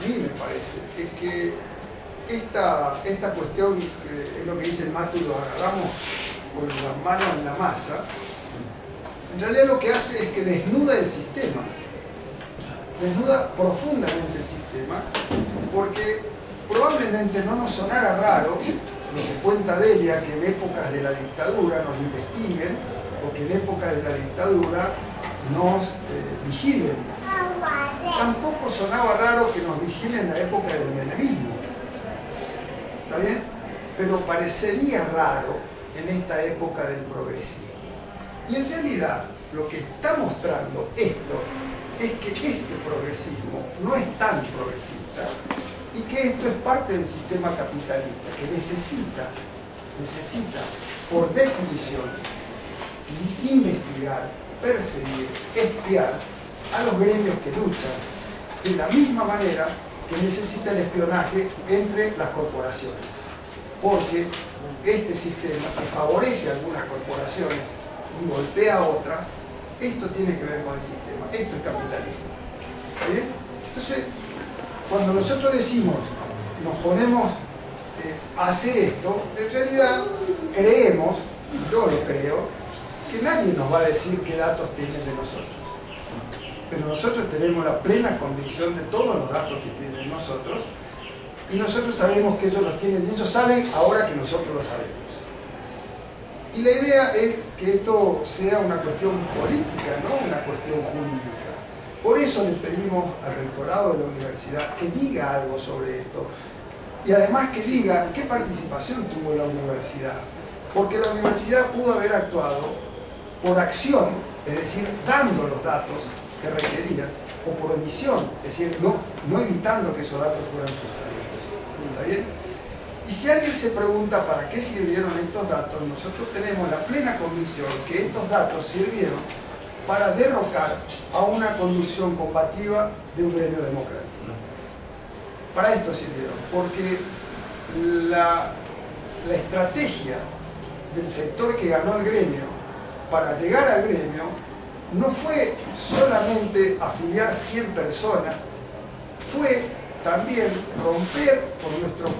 mí me parece, es que esta cuestión, que es lo que dice el Matu, lo agarramos con las manos en la masa, en realidad lo que hace es que desnuda el sistema, desnuda profundamente el sistema, porque probablemente no nos sonara raro lo que cuenta Delia, que en épocas de la dictadura nos investiguen, o que en épocas de la dictadura nos vigilen. Tampoco sonaba raro que nos vigilen en la época del menemismo. ¿Está bien? Pero parecería raro en esta época del progresismo. Y en realidad lo que está mostrando esto es que este progresismo no es tan progresista y que esto es parte del sistema capitalista que necesita por definición investigar, perseguir, espiar a los gremios que luchan de la misma manera que necesita el espionaje entre las corporaciones, porque este sistema que favorece a algunas corporaciones y golpea a otras, esto tiene que ver con el sistema, esto es capitalismo. ¿Bien? Entonces, cuando nosotros decimos, nos ponemos a hacer esto, en realidad creemos, yo lo creo, que nadie nos va a decir qué datos tienen de nosotros. Pero nosotros tenemos la plena convicción de todos los datos que tienen nosotros, y nosotros sabemos que ellos los tienen, y ellos saben ahora que nosotros lo sabemos. Y la idea es que esto sea una cuestión política, no una cuestión jurídica. Por eso le pedimos al rectorado de la universidad que diga algo sobre esto, y además que diga qué participación tuvo la universidad, porque la universidad pudo haber actuado por acción, es decir, dando los datos que requerían, o por omisión, es decir, no evitando que esos datos fueran sustraídos. ¿Está bien? Y si alguien se pregunta para qué sirvieron estos datos, nosotros tenemos la plena convicción que estos datos sirvieron para derrocar a una conducción combativa de un gremio democrático. Para esto sirvieron, porque la estrategia del sector que ganó el gremio para llegar al gremio no fue solamente afiliar 100 personas, fue también romper por nuestros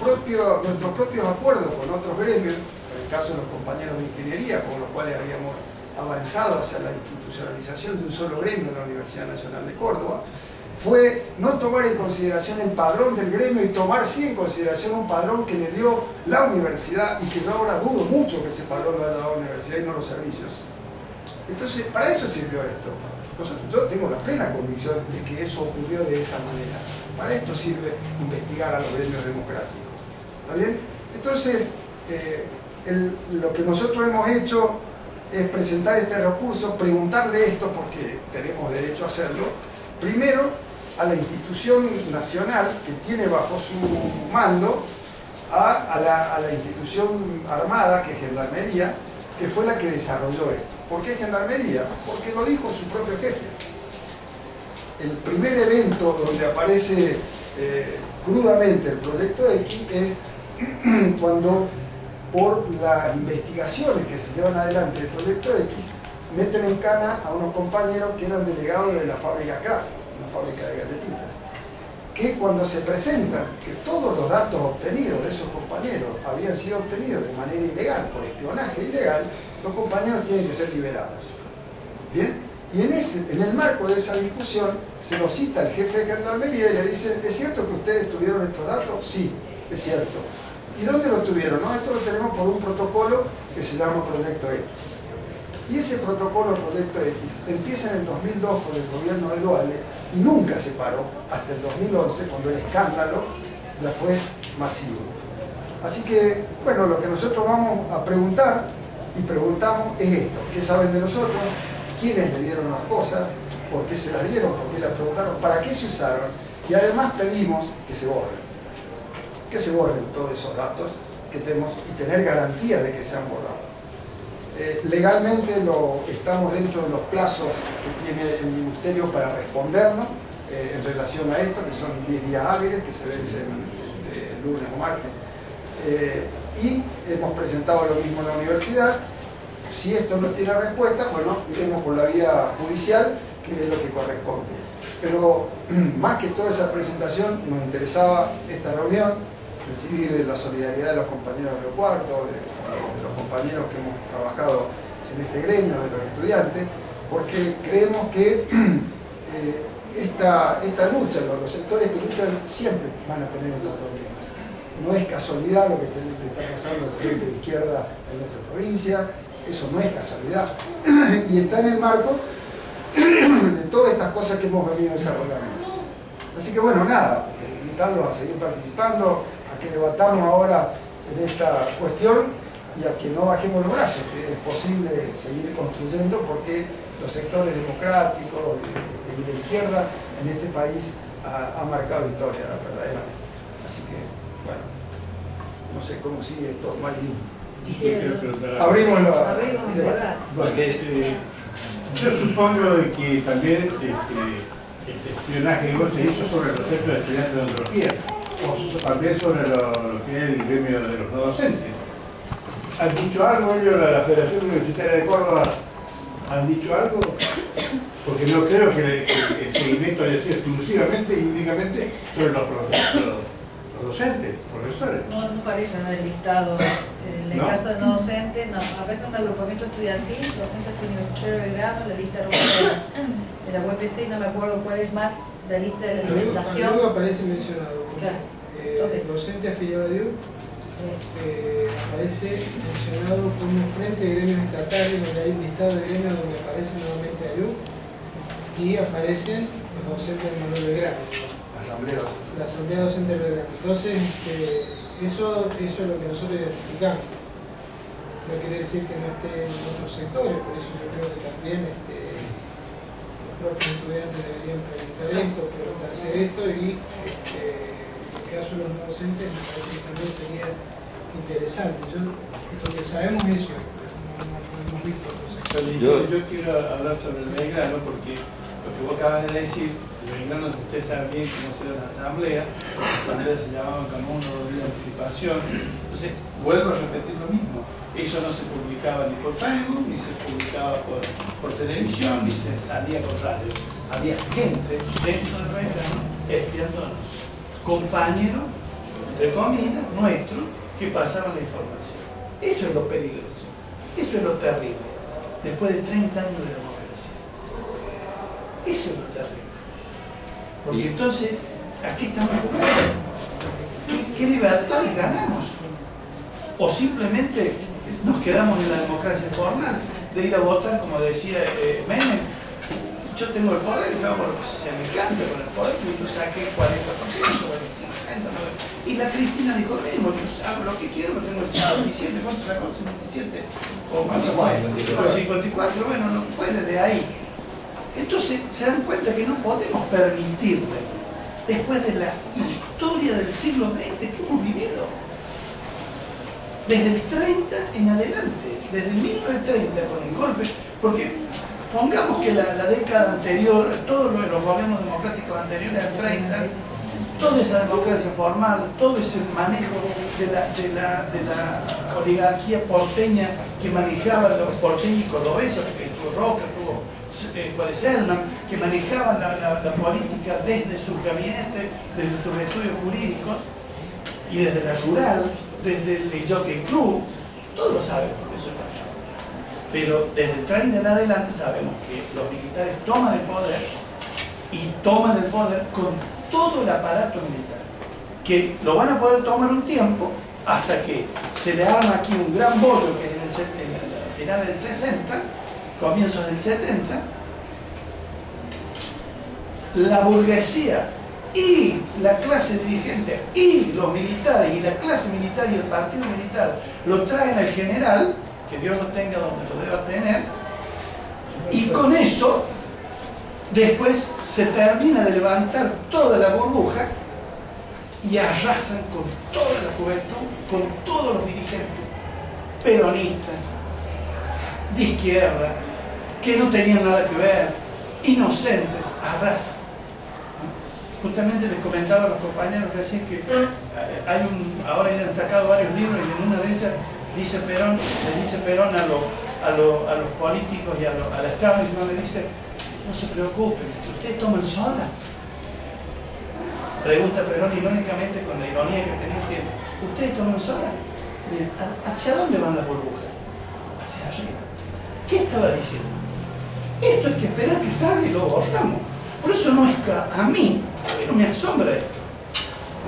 propios acuerdos con otros gremios, en el caso de los compañeros de ingeniería, con los cuales habíamos avanzado hacia la institucionalización de un solo gremio en la Universidad Nacional de Córdoba, fue no tomar en consideración el padrón del gremio y tomar sí en consideración un padrón que le dio la universidad, y que yo ahora dudo mucho que ese padrón lo haya dado la universidad y no los servicios. Entonces, para eso sirvió esto. Yo tengo la plena convicción de que eso ocurrió de esa manera. Para esto sirve investigar a los gremios democráticos. ¿Está bien? Entonces, lo que nosotros hemos hecho es presentar este recurso, preguntarle esto, porque tenemos derecho a hacerlo, primero a la institución nacional que tiene bajo su mando, a la institución armada, que es Gendarmería, que fue la que desarrolló esto. ¿Por qué Gendarmería? Porque lo dijo su propio jefe. El primer evento donde aparece crudamente el Proyecto X es cuando, por las investigaciones que se llevan adelante del Proyecto X, meten en cana a unos compañeros que eran delegados de la fábrica Kraft, una fábrica de galletitas, que cuando se presentan que todos los datos obtenidos de esos compañeros habían sido obtenidos de manera ilegal, por espionaje ilegal, los compañeros tienen que ser liberados. ¿Bien? Y en el marco de esa discusión se lo cita el jefe de Gendarmería y le dice: ¿es cierto que ustedes tuvieron estos datos? Sí, es cierto. ¿Y dónde lo tuvieron? ¿No? Esto lo tenemos por un protocolo que se llama Proyecto X. Y ese protocolo Proyecto X empieza en el 2002 con el gobierno de Duhalde y nunca se paró hasta el 2011, cuando el escándalo ya fue masivo. Así que, bueno, lo que nosotros vamos a preguntar y preguntamos es esto: ¿qué saben de nosotros? ¿Quiénes le dieron las cosas? ¿Por qué se las dieron? ¿Por qué las preguntaron? ¿Para qué se usaron? Y además pedimos que se borren todos esos datos que tenemos y tener garantía de que se han borrado. Legalmente estamos dentro de los plazos que tiene el Ministerio para respondernos en relación a esto, que son 10 días hábiles que se vencen lunes o martes. Y hemos presentado lo mismo en la universidad. Si esto no tiene respuesta, bueno, iremos por la vía judicial, que es lo que corresponde. Pero más que toda esa presentación, nos interesaba esta reunión, recibir la solidaridad de los compañeros de Cuarto, de los compañeros que hemos trabajado en este gremio, de los estudiantes, porque creemos que esta lucha, los sectores que luchan siempre van a tener estos problemas. No es casualidad lo que le está pasando al frente de izquierda en nuestra provincia, eso no es casualidad, y está en el marco de todas estas cosas que hemos venido desarrollando. Así que bueno, nada, invitarlos a seguir participando, a que debatamos ahora en esta cuestión y a que no bajemos los brazos, que es posible seguir construyendo, porque los sectores democráticos y la izquierda en este país ha marcado historia, verdaderamente. Así que, bueno, no sé cómo sigue esto, Marilyn. Abrimos la...
Yo supongo que también este espionaje se hizo sobre los centros de estudiantes de antropología, o también sobre lo que es el gremio de los no docentes. ¿Han dicho algo ellos, la Federación Universitaria de Córdoba? ¿Han dicho algo? Porque no creo que el seguimiento haya sido exclusivamente y únicamente sobre los docentes, profesores.
No parece en el listado. En el caso de no docentes, no. Aparece un agrupamiento estudiantil, docentes universitarios de grado, la lista de la UPC, no me acuerdo cuál es más, la lista de la alimentación.
Luego aparece mencionado.
Claro.
Docente afiliado a DIU. Aparece mencionado como frente de gremios estatales, donde hay un listado de gremios donde aparece nuevamente AYU y aparecen los docentes de Manuel Belgrano, la asamblea docente de Belgrano. Entonces, eso es lo que nosotros identificamos. No quiere decir que no esté en otros sectores, por eso yo creo que también los propios estudiantes deberían preguntar esto, preguntarse esto, y en el caso de los no docentes me parece que también sería interesante. Lo que sabemos es eso, no hemos visto otros sectores.
Yo quiero hablar sobre el Belgrano, porque lo que vos acabas de decir, el Belgrano, ustedes saben bien cómo se dio las asambleas se llamaban con 1 o 2 días de anticipación. Entonces, vuelvo a repetir lo mismo. Eso no se publicaba ni por Facebook, ni se publicaba por televisión, ni se salía por radio. Había gente dentro del Belgrano espiándonos, compañeros, entre comillas, nuestros, que pasaban la información. Eso es lo peligroso, eso es lo terrible, después de 30 años de democracia. Eso es lo terrible. Porque entonces, ¿a qué estamos jugando? ¿Qué libertades ganamos? O simplemente nos quedamos en la democracia formal, de ir a votar, como decía Menem. Yo tengo el poder, yo hago lo que se me canta con el poder, y yo saqué 40%, 40%, y la Cristina dijo lo mismo: yo hago lo que quiero, lo tengo el 57, ¿cuánto sacó? 57, o cuánto fue, 54, bueno, no puede de ahí. Entonces se dan cuenta que no podemos permitirle, después de la historia del siglo XX que hemos vivido, desde el 30 en adelante, desde 1930 con el golpe, porque pongamos que la década anterior, todos los gobiernos democráticos anteriores al 30, toda esa democracia formal, todo ese manejo de la oligarquía porteña que manejaba los porteños y cordobeses, que estuvo Roca, estuvo Selman, que manejaban la política desde sus gabinetes, desde sus estudios jurídicos y desde la rural, desde el Jockey Club, todos lo sabemos, eso es. Pero desde el 30 en adelante sabemos que los militares toman el poder, y toman el poder con todo el aparato militar, que lo van a poder tomar un tiempo hasta que se le arma aquí un gran bollo que es en el final del 60, comienzos del 70, la burguesía y la clase dirigente y los militares y la clase militar y el partido militar lo traen al general, que Dios lo tenga donde lo deba tener, y con eso después se termina de levantar toda la burbuja y arrasan con toda la juventud, con todos los dirigentes peronistas, de izquierda, que no tenían nada que ver, inocentes, arrasan. Justamente les comentaba a los compañeros recién que ahora ya han sacado varios libros y en una de ellas dice Perón, le dice Perón a los políticos y a la establishment, le dice: no se preocupen, si ustedes toman soda. Pregunta Perón irónicamente con la ironía que tenía siempre: ¿ustedes toman soda? ¿Hacia dónde van las burbujas? Hacia arriba. ¿Qué estaba diciendo? Esto hay que esperar que salga y lo votamos. Por eso no es que a mí no me asombra esto.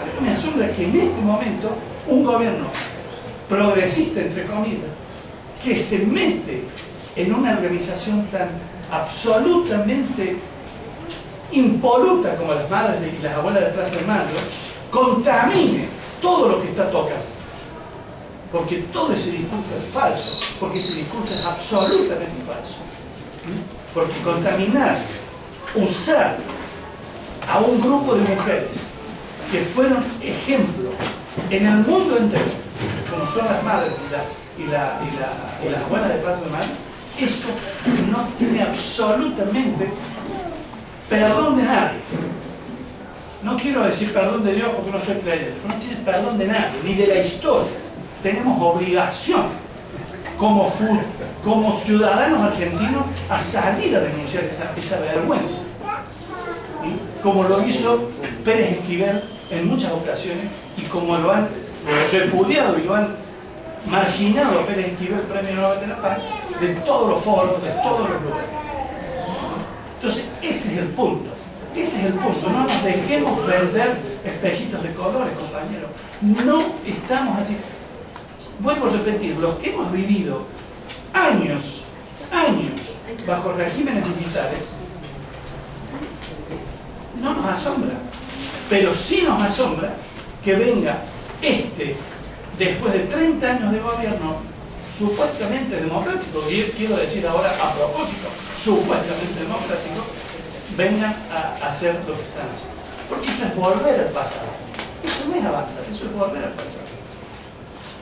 A mí no me asombra que en este momento un gobierno progresista, entre comillas, que se mete en una organización tan absolutamente impoluta como las madres y las abuelas de Plaza de Mayo, contamine todo lo que está tocando. Porque todo ese discurso es falso, porque ese discurso es absolutamente falso. Porque contaminar, usar a un grupo de mujeres que fueron ejemplo en el mundo entero, como son las madres y las abuelas de Plaza de Mayo, eso no tiene absolutamente perdón de nadie. No quiero decir perdón de Dios porque no soy creyente, no tiene perdón de nadie, ni de la historia. Tenemos obligación como ciudadanos argentinos a salir a denunciar esa vergüenza. ¿Sí? Como lo hizo Pérez Esquivel en muchas ocasiones y como lo han repudiado y lo han marginado a Pérez Esquivel, Premio Nobel de la Paz, de todos los foros, de todos los lugares. Entonces, ese es el punto. Ese es el punto. No nos dejemos perder espejitos de colores, compañeros. No estamos así. Vuelvo a repetir, los que hemos vivido años bajo regímenes militares, no nos asombra. Pero sí nos asombra que venga después de 30 años de gobierno supuestamente democrático, y quiero decir ahora a propósito, supuestamente democrático, vengan a hacer lo que están haciendo. Porque eso es volver al pasado. Eso no es avanzar, eso es volver al pasado.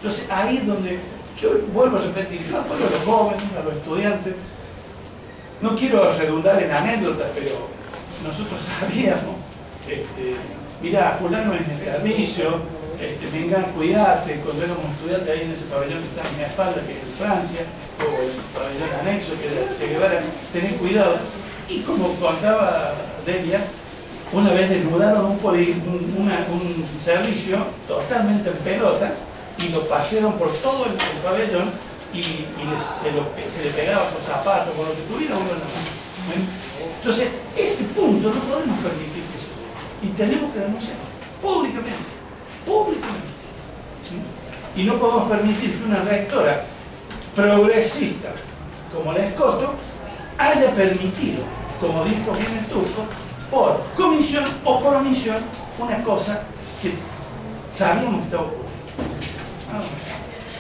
Entonces ahí es donde yo vuelvo a repetir, yo apoyo a los jóvenes, a los estudiantes. No quiero redundar en anécdotas, pero nosotros sabíamos, mira, fulano es en el servicio, vengan, cuidate, cuando éramos estudiantes ahí en ese pabellón que está en mi espalda, que es de Francia, o el pabellón anexo, que es de Che Guevara, tened cuidado. Y como contaba Delia, una vez desnudaron un servicio totalmente en pelotas y lo pasearon por todo el pabellón y se le pegaba con zapatos, con lo que tuviera uno en la mano. Entonces, ese punto no podemos permitir eso. Y tenemos que denunciarlo públicamente. ¿Sí? Y no podemos permitir que una rectora progresista como la Escoto haya permitido, como dijo bien el Turco, por comisión o por omisión, una cosa que sabíamos que estaba ocurriendo.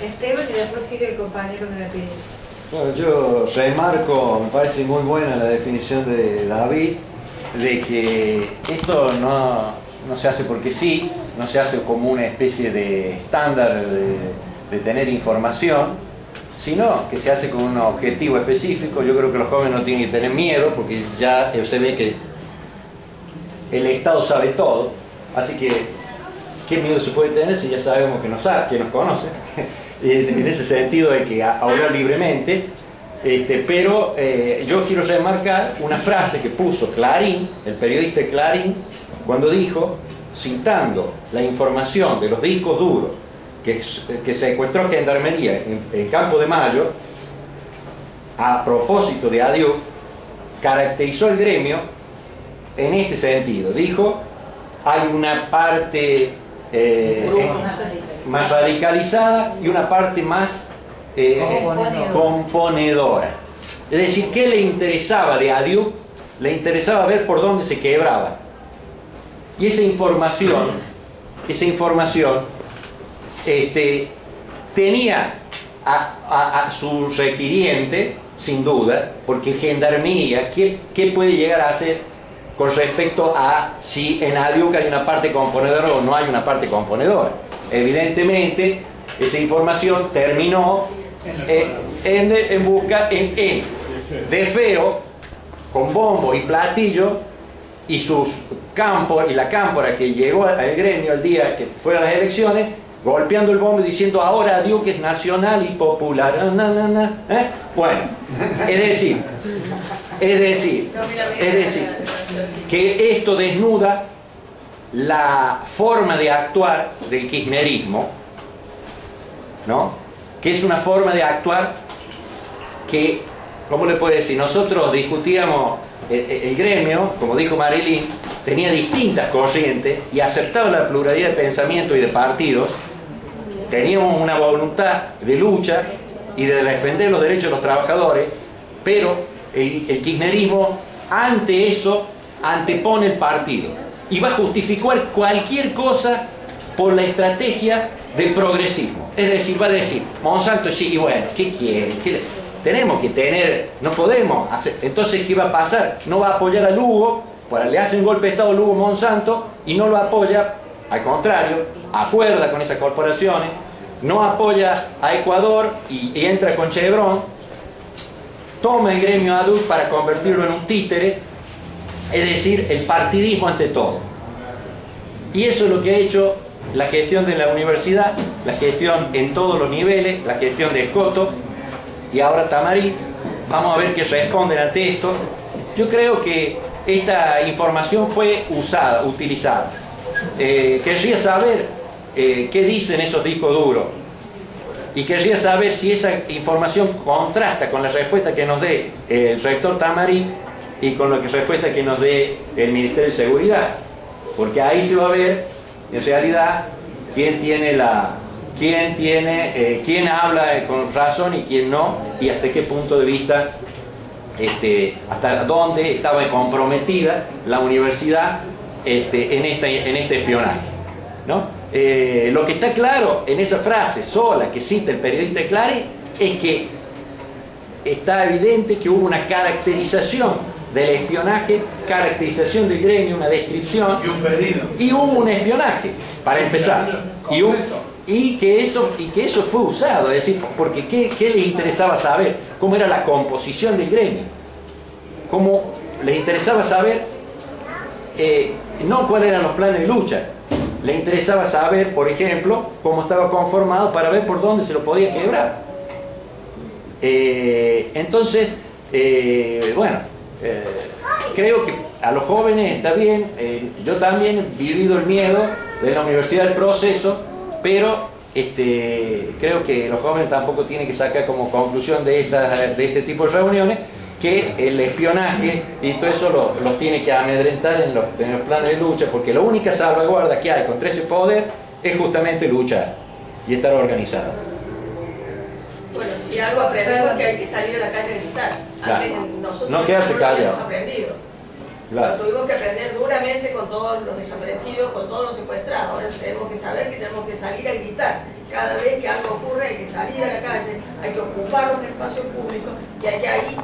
Esteban, y después sigue el compañero de la pieza.
Bueno, yo remarco, me parece muy buena la definición de David, de que esto no se hace porque sí, no se hace como una especie de estándar de tener información, sino que se hace con un objetivo específico. Yo creo que los jóvenes no tienen que tener miedo, porque ya se ve que el Estado sabe todo, así que ¿qué miedo se puede tener si ya sabemos que nos conoce? En ese sentido hay que hablar libremente, pero yo quiero remarcar una frase que puso Clarín, el periodista de Clarín, cuando dijo, citando la información de los discos duros que secuestró Gendarmería en Campo de Mayo, a propósito de Adiós, caracterizó el gremio en este sentido. Dijo, hay una parte más radicalizada y una parte más componedora. Es decir, ¿qué le interesaba de Adiu? Le interesaba ver por dónde se quebraba. Y esa información tenía a su requiriente, sin duda, porque gendarmería, ¿qué puede llegar a hacer con respecto a si en Adiu hay una parte componedora o no hay una parte componedora? Evidentemente, esa información terminó en busca de Feo, con bombo y platillo, y sus campos y la cámpora que llegó al gremio el día que fueron las elecciones, golpeando el bombo y diciendo ahora Adiu que es nacional y popular. Bueno, es decir, que esto desnuda la forma de actuar del kirchnerismo, ¿no? Que es una forma de actuar que, ¿cómo le puedo decir? Nosotros discutíamos el gremio, como dijo Marilyn, tenía distintas corrientes y aceptaba la pluralidad de pensamiento y de partidos. Teníamos una voluntad de lucha y de defender los derechos de los trabajadores, pero el kirchnerismo ante eso antepone el partido y va a justificar cualquier cosa por la estrategia del progresismo. Es decir, va a decir, Monsanto sí, y bueno, ¿qué quiere? Tenemos que tener, no podemos hacer. Entonces, ¿qué va a pasar? No va a apoyar a Lugo, le hacen golpe de Estado a Lugo Monsanto y no lo apoya, al contrario, acuerda con esas corporaciones, no apoya a Ecuador y entra con Chevron, toma el gremio ADUC para convertirlo en un títere, es decir, el partidismo ante todo. Y eso es lo que ha hecho la gestión de la universidad, la gestión en todos los niveles, la gestión de Escoto y ahora Tamarí. Vamos a ver qué responden ante esto. Yo creo que esta información fue utilizada. Querría saber qué dicen esos discos duros y querría saber si esa información contrasta con la respuesta que nos dé el rector Tamarí y con la respuesta que nos dé el Ministerio de Seguridad, porque ahí se va a ver en realidad quién habla con razón y quién no, y hasta qué punto de vista, hasta dónde estaba comprometida la universidad en este espionaje, ¿no? Lo que está claro en esa frase sola que cita el periodista Clary es que está evidente que hubo una caracterización del espionaje, caracterización del gremio, una descripción
y un pedido.
Y hubo un espionaje, para empezar. Y que eso fue usado, es decir, porque ¿qué les interesaba saber? ¿Cómo era la composición del gremio? ¿Cómo les interesaba saber? No cuáles eran los planes de lucha. Les interesaba saber, por ejemplo, cómo estaba conformado para ver por dónde se lo podía quebrar. Entonces, creo que a los jóvenes está bien. Yo también he vivido el miedo de la universidad del proceso, pero creo que los jóvenes tampoco tienen que sacar como conclusión de este tipo de reuniones que el espionaje y todo eso los tiene que amedrentar en los planes de lucha, porque la única salvaguarda que hay contra ese poder es justamente luchar y estar organizado.
Bueno, si algo aprendemos es que hay que salir a la calle a gritar.
Claro.
Antes nosotros
No quedarse
no
callado.
hemos aprendido.
Claro.
Tuvimos que aprender duramente con todos los desaparecidos, con todos los secuestrados. Ahora tenemos que saber que tenemos que salir a gritar. Cada vez que algo ocurre hay que salir a la calle, hay que ocupar un espacio público y hay que ahí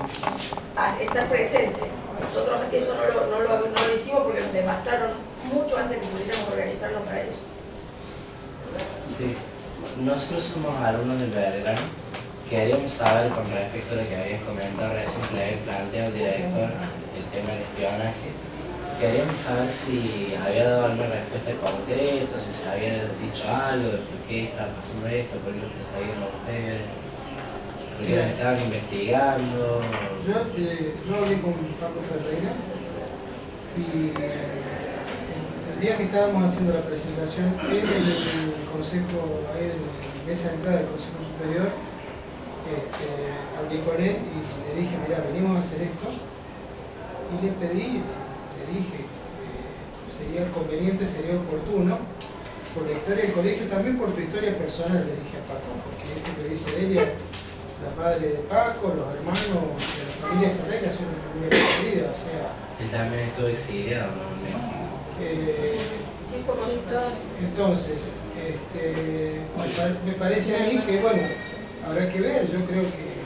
estar presentes. Nosotros eso no lo hicimos porque nos devastaron mucho antes que pudiéramos organizarnos para eso.
Sí, nosotros somos alumnos del Belgrano. Queríamos saber con respecto a lo que habías comentado recién, que le había planteado el director, el tema del espionaje. Queríamos saber si había dado alguna respuesta concreta, si se había dicho algo de por qué estaba pasando esto, por qué lo perseguían a ustedes, por qué los estaban investigando.
Yo hablé con Pablo Ferreira y el día que estábamos haciendo la presentación, él en el consejo, ahí en la mesa de entrada del Consejo Superior, hablé con él y le dije, mira, venimos a hacer esto, y le dije sería conveniente, sería oportuno por la historia del colegio, también por tu historia personal, le dije a Paco, porque esto que dice ella, la madre de Paco, los hermanos de la familia Ferreira son una familia querida, o sea...
Él también estuvo exiliado, ¿no? En México.
Entonces, me parece a mí que, bueno, habrá que ver, yo creo que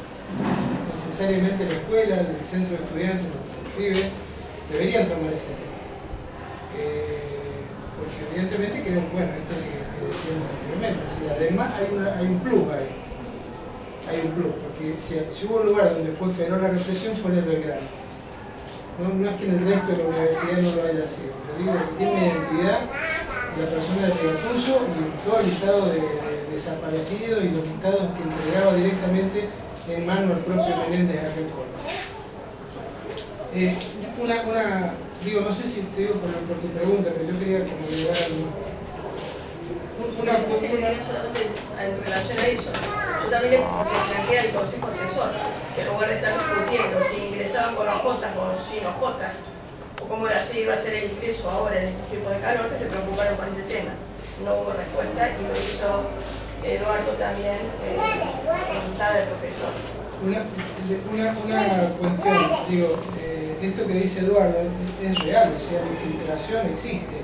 necesariamente la escuela, el centro de estudiantes, los pibes, deberían tomar este tema. Porque evidentemente creo, bueno, esto que decíamos anteriormente, si además hay un plus ahí. Hay un plus, porque si hubo un lugar donde fue feroz la represión fue en el Belgrano. No es que en el resto de la universidad no lo haya sido. Te digo que tiene identidad la persona del recurso y todo el listado de desaparecidos y los listados que entregaba directamente en mano al propio Menéndez aquel Córdoba. Digo, no sé si te digo por tu pregunta, pero yo quería como llegar a
solamente en relación a eso. Yo también le planteé al consejo asesor que en lugar de estar discutiendo si ingresaban con ojotas o sin ojotas, o cómo así iba a ser el ingreso ahora en estos tiempos de calor, que se preocuparon por este tema. No hubo respuesta y lo hizo Eduardo también en sala de profesores.
Una cuestión, digo, esto que dice Eduardo es real, o sea, la infiltración existe.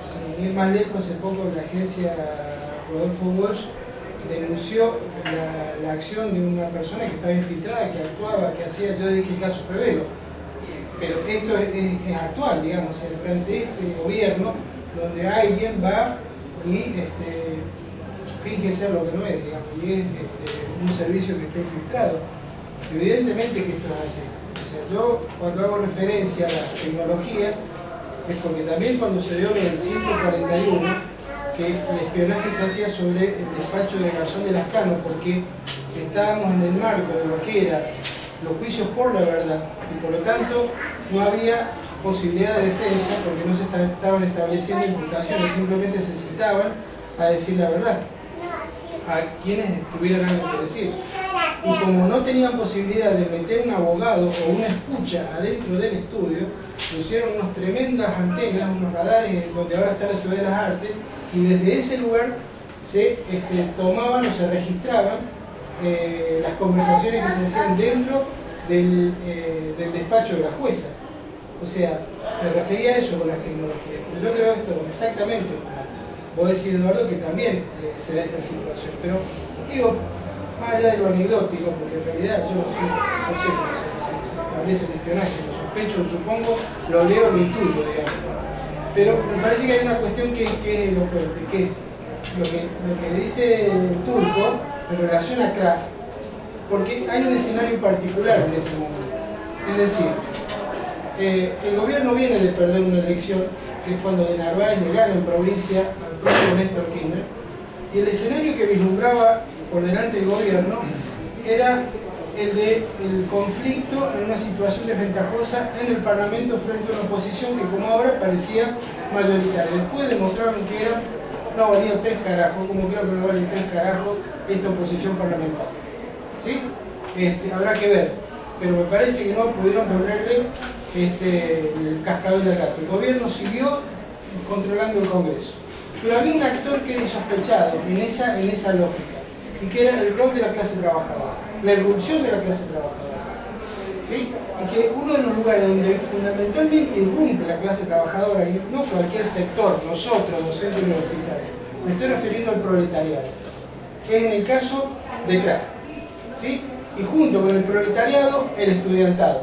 Sin ir más lejos, hace poco la agencia Rodolfo Walsh denunció la acción de una persona que estaba infiltrada, que actuaba, que hacía, yo dije el caso Prevelo, pero esto es actual, digamos, frente a este gobierno, donde alguien va y finge ser lo que no es, digamos, y es un servicio que está infiltrado. Evidentemente que esto es así. O sea, yo cuando hago referencia a la tecnología, es porque también cuando se dio el 141, que el espionaje se hacía sobre el despacho de Garzón de Lascano, porque estábamos en el marco de lo que eran los juicios por la verdad, y por lo tanto no había posibilidad de defensa, porque no se estaban estableciendo imputaciones, simplemente se citaban a decir la verdad a quienes tuvieran algo que decir. Y como no tenían posibilidad de meter un abogado o una escucha adentro del estudio, pusieron unas tremendas antenas, unos radares donde ahora está la Ciudad de las Artes, y desde ese lugar se tomaban o se registraban las conversaciones que se hacían dentro del despacho de la jueza. O sea, me refería a eso con las tecnologías. Pero yo creo esto exactamente. Vos decís, Eduardo, que también se da esta situación. Pero, digo, más allá de lo anecdótico, porque en realidad yo no sé cómo se establece el espionaje, lo sospecho, lo supongo, lo leo, lo intuyo, digamos. Pero me parece que hay una cuestión que es elocuente, que es lo que dice el Turco en relación a Kraft, porque hay un escenario particular en ese momento. Es decir, el gobierno viene de perder una elección, que es cuando de Narváez le gana en provincia al propio Néstor Kirchner, y el escenario que vislumbraba por delante del gobierno era el del conflicto en una situación desventajosa en el Parlamento frente a una oposición que como ahora parecía mayoritaria. Después demostraron que no valía 3 carajos, como creo que no vale 3 carajos esta oposición parlamentaria. ¿Sí? Habrá que ver, pero me parece que no pudieron ponerle el cascabel del gato. El gobierno siguió controlando el Congreso. Pero había un actor que era insospechado en esa lógica, y que era el rol de la clase trabajadora, la irrupción de la clase trabajadora. ¿Sí? Y que uno de los lugares donde fundamentalmente irrumpe la clase trabajadora, y no cualquier sector, nosotros, docentes universitarios, me estoy refiriendo al proletariado, que es en el caso de Kraft. ¿Sí? Y junto con el proletariado, el estudiantado.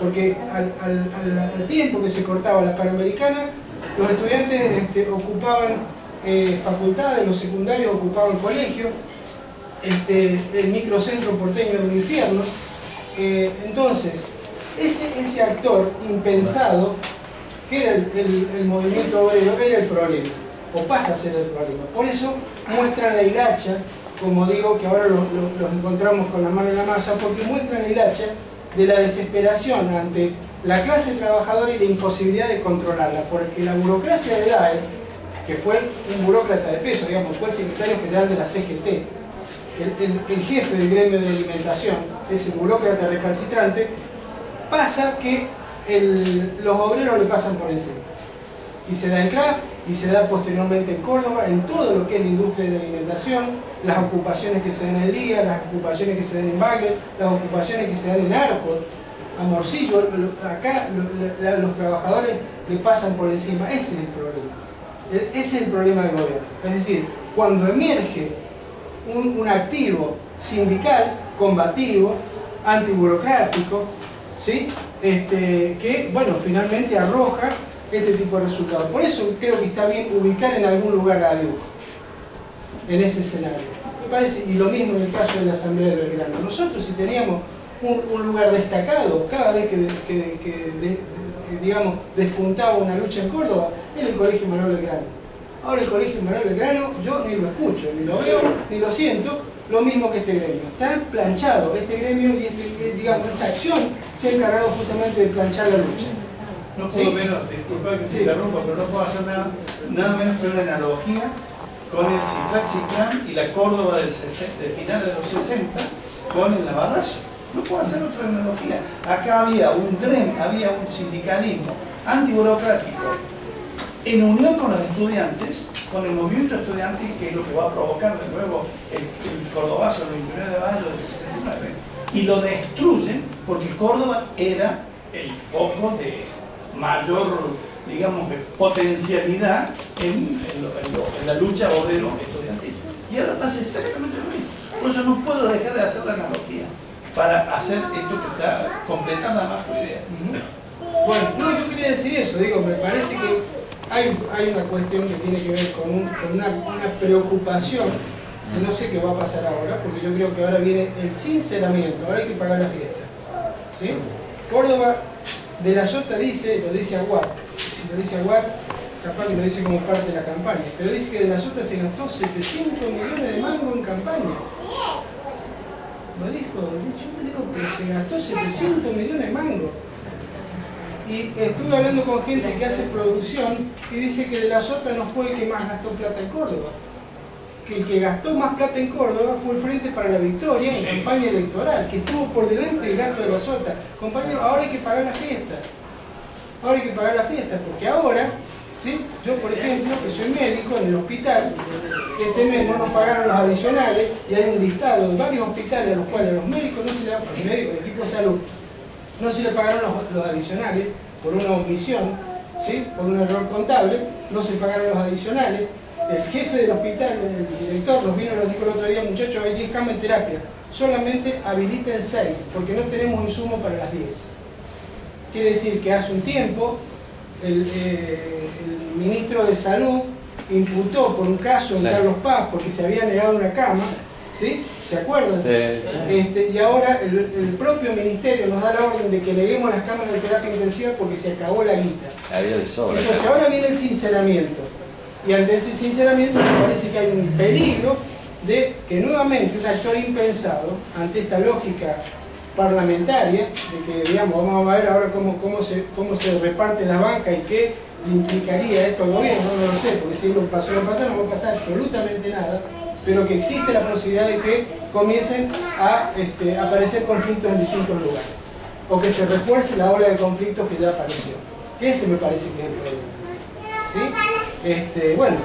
Porque al tiempo que se cortaba la Panamericana, los estudiantes ocupaban facultades, los secundarios ocupaban colegios, el microcentro porteño era un infierno. Entonces, ese actor impensado, que era el movimiento obrero, era el problema, o pasa a ser el problema. Por eso muestran la hilacha, como digo, que ahora los encontramos con la mano en la masa, porque muestran la hilacha de la desesperación ante la clase trabajadora y la imposibilidad de controlarla, porque la burocracia de Daer, que fue un burócrata de peso, digamos, fue el secretario general de la CGT, el jefe del gremio de alimentación, ese burócrata recalcitrante, pasa que los obreros le pasan por encima. Y se da en Kraft, y se da posteriormente en Córdoba, en todo lo que es la industria de la alimentación, las ocupaciones que se dan en Liga, las ocupaciones que se dan en Bagler, las ocupaciones que se dan en Arcos, Amorcillo. Acá los trabajadores le pasan por encima. Ese es el problema. Ese es el problema del gobierno. Es decir, cuando emerge un activo sindical, combativo, antiburocrático, ¿sí? Que, bueno, finalmente arroja este tipo de resultados. Por eso creo que está bien ubicar en algún lugar a ADIUC, en ese escenario. Me parece, y lo mismo en el caso de la Asamblea de Belgrano. Nosotros, si teníamos un lugar destacado, cada vez que digamos, despuntaba una lucha en Córdoba, era el Colegio Manuel Belgrano. Ahora el Colegio Manuel Belgrano, yo ni lo escucho, ni lo veo, ni lo siento, lo mismo que este gremio. Está planchado este gremio y digamos, esta acción se ha encargado justamente de planchar la lucha.
No puedo menos, disculpa que se interrumpa, pero no puedo hacer nada menos que una analogía con el Citran y la Córdoba de finales de los 60 con el Navarrazo. No puedo hacer otra analogía. Acá había un sindicalismo antiburocrático en unión con los estudiantes, con el movimiento estudiantil, que es lo que va a provocar de nuevo el Cordobazo el 29 de mayo del 69, y lo destruyen porque Córdoba era el foco de mayor, digamos, de potencialidad en la lucha obrero estudiantil. Y ahora pasa exactamente lo mismo. Por eso no puedo dejar de hacer la analogía para hacer esto que está, completar nada más tu idea.
Bueno, no, yo quería decir eso, digo, me parece que hay una cuestión que tiene que ver con una preocupación, que no sé qué va a pasar ahora, porque yo creo que ahora viene el sinceramiento, ahora hay que pagar la fiesta. ¿Sí? Córdoba de la Sota dice, lo dice Aguad, si lo dice Aguad, capaz que lo dice como parte de la campaña, pero dice que de la Sota se gastó 700 millones de mangos en campaña. Lo dijo, yo me digo, pero se gastó 700 millones de mangos. Y estuve hablando con gente que hace producción y dice que de la Sota no fue el que más gastó plata en Córdoba. Que el que gastó más plata en Córdoba fue el Frente para la Victoria en campaña electoral, que estuvo por delante del gasto de la Sota. Compañero, ahora hay que pagar la fiesta. Ahora hay que pagar la fiesta, porque ahora, ¿sí? Yo por ejemplo, que soy médico en el hospital, este mes no nos pagaron los adicionales y hay un listado de varios hospitales a los cuales los médicos no se le pagaron, el médico, el equipo de salud, no se le pagaron los adicionales por una omisión, ¿sí? Por un error contable, no se pagaron los adicionales. El jefe del hospital, el director, nos vino y nos dijo el otro día, muchachos, hay 10 camas en terapia, solamente habiliten 6, porque no tenemos insumo para las 10. Quiere decir que hace un tiempo el ministro de Salud imputó por un caso en Carlos Paz porque se había negado una cama, ¿sí? ¿Se acuerdan? Sí. Y ahora el propio ministerio nos da la orden de que neguemos las camas de terapia intensiva porque se acabó la guita.
Había de sobra.
Entonces ahora viene el sinceramiento. Y ante ese sinceramiento me parece que hay un peligro de que nuevamente un actor impensado, ante esta lógica parlamentaria, de que digamos, vamos a ver ahora cómo se reparte la banca y qué le implicaría esto al gobierno, no lo sé, porque si lo pasó, no va a pasar absolutamente nada, pero que existe la posibilidad de que comiencen a aparecer conflictos en distintos lugares, o que se refuerce la ola de conflictos que ya apareció, que ese me parece que es el problema. ¿Sí? Bueno,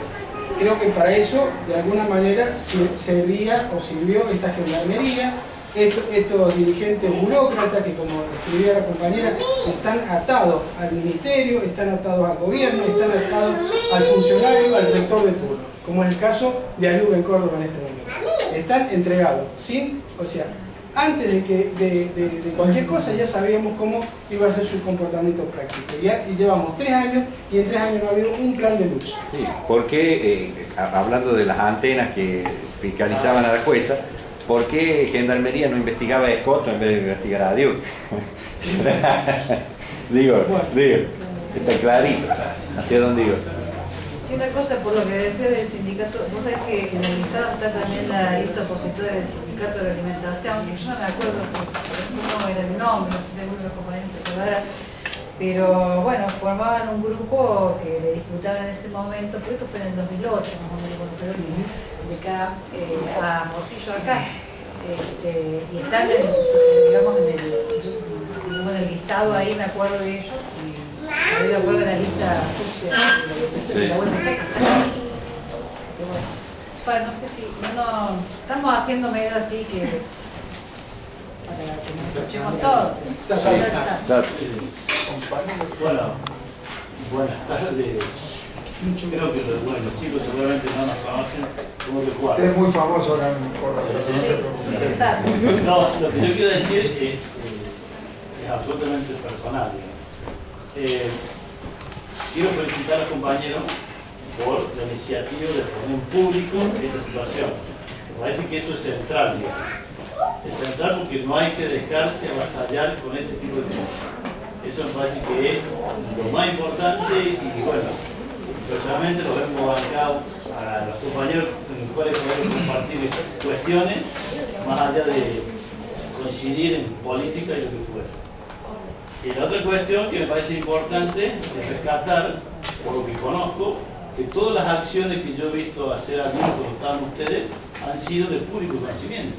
creo que para eso, de alguna manera, servía o sirvió esta gendarmería, estos dirigentes burócratas que, como escribía la compañera, están atados al ministerio, están atados al gobierno, están atados al funcionario, al rector de turno, como es el caso de ADIUC en Córdoba en este momento. Están entregados, o sea, antes de cualquier cosa ya sabíamos cómo iba a ser su comportamiento práctico. Y llevamos 3 años y en 3 años no ha habido un plan de lucha.
Sí, porque, hablando de las antenas que fiscalizaban a la jueza, ¿por qué Gendarmería no investigaba a Escoto en vez de investigar a ADIUC? digo, está clarito, hacia dónde iba.
Y una cosa, por lo que decía del sindicato, vos sabés que en el listado está también la lista opositora del sindicato de la alimentación, que yo no me acuerdo cómo era el nombre, no sé si alguno de los compañeros se acordará, pero bueno, formaban un grupo que le disputaba en ese momento, creo que fue en el 2008, más o menos, cuando fue de acá a Morcillo acá, y están digamos, en el listado ahí, me acuerdo de ellos, y de acuerdo a la lista de la UNSEC. Bueno, no sé si, no, estamos haciendo medio así que para que nos escuchemos todos.
Bueno, buenas tardes. Creo que los chicos seguramente no nos conocen como que jugar.
Es muy famoso acá en Córdoba, no se preocupe.
No, lo que yo quiero decir es absolutamente personal. Quiero felicitar a los compañeros por la iniciativa de poner en público esta situación. Me parece que eso es central, digamos. Es central porque no hay que dejarse avasallar con este tipo de cosas. Eso me parece que es lo más importante y bueno, personalmente lo hemos bancado a los compañeros con los cuales podemos compartir estas cuestiones, más allá de coincidir en política y lo que fuera. Y la otra cuestión que me parece importante es rescatar, por lo que conozco, que todas las acciones que yo he visto hacer aquí cuando estaban ustedes han sido de público conocimiento.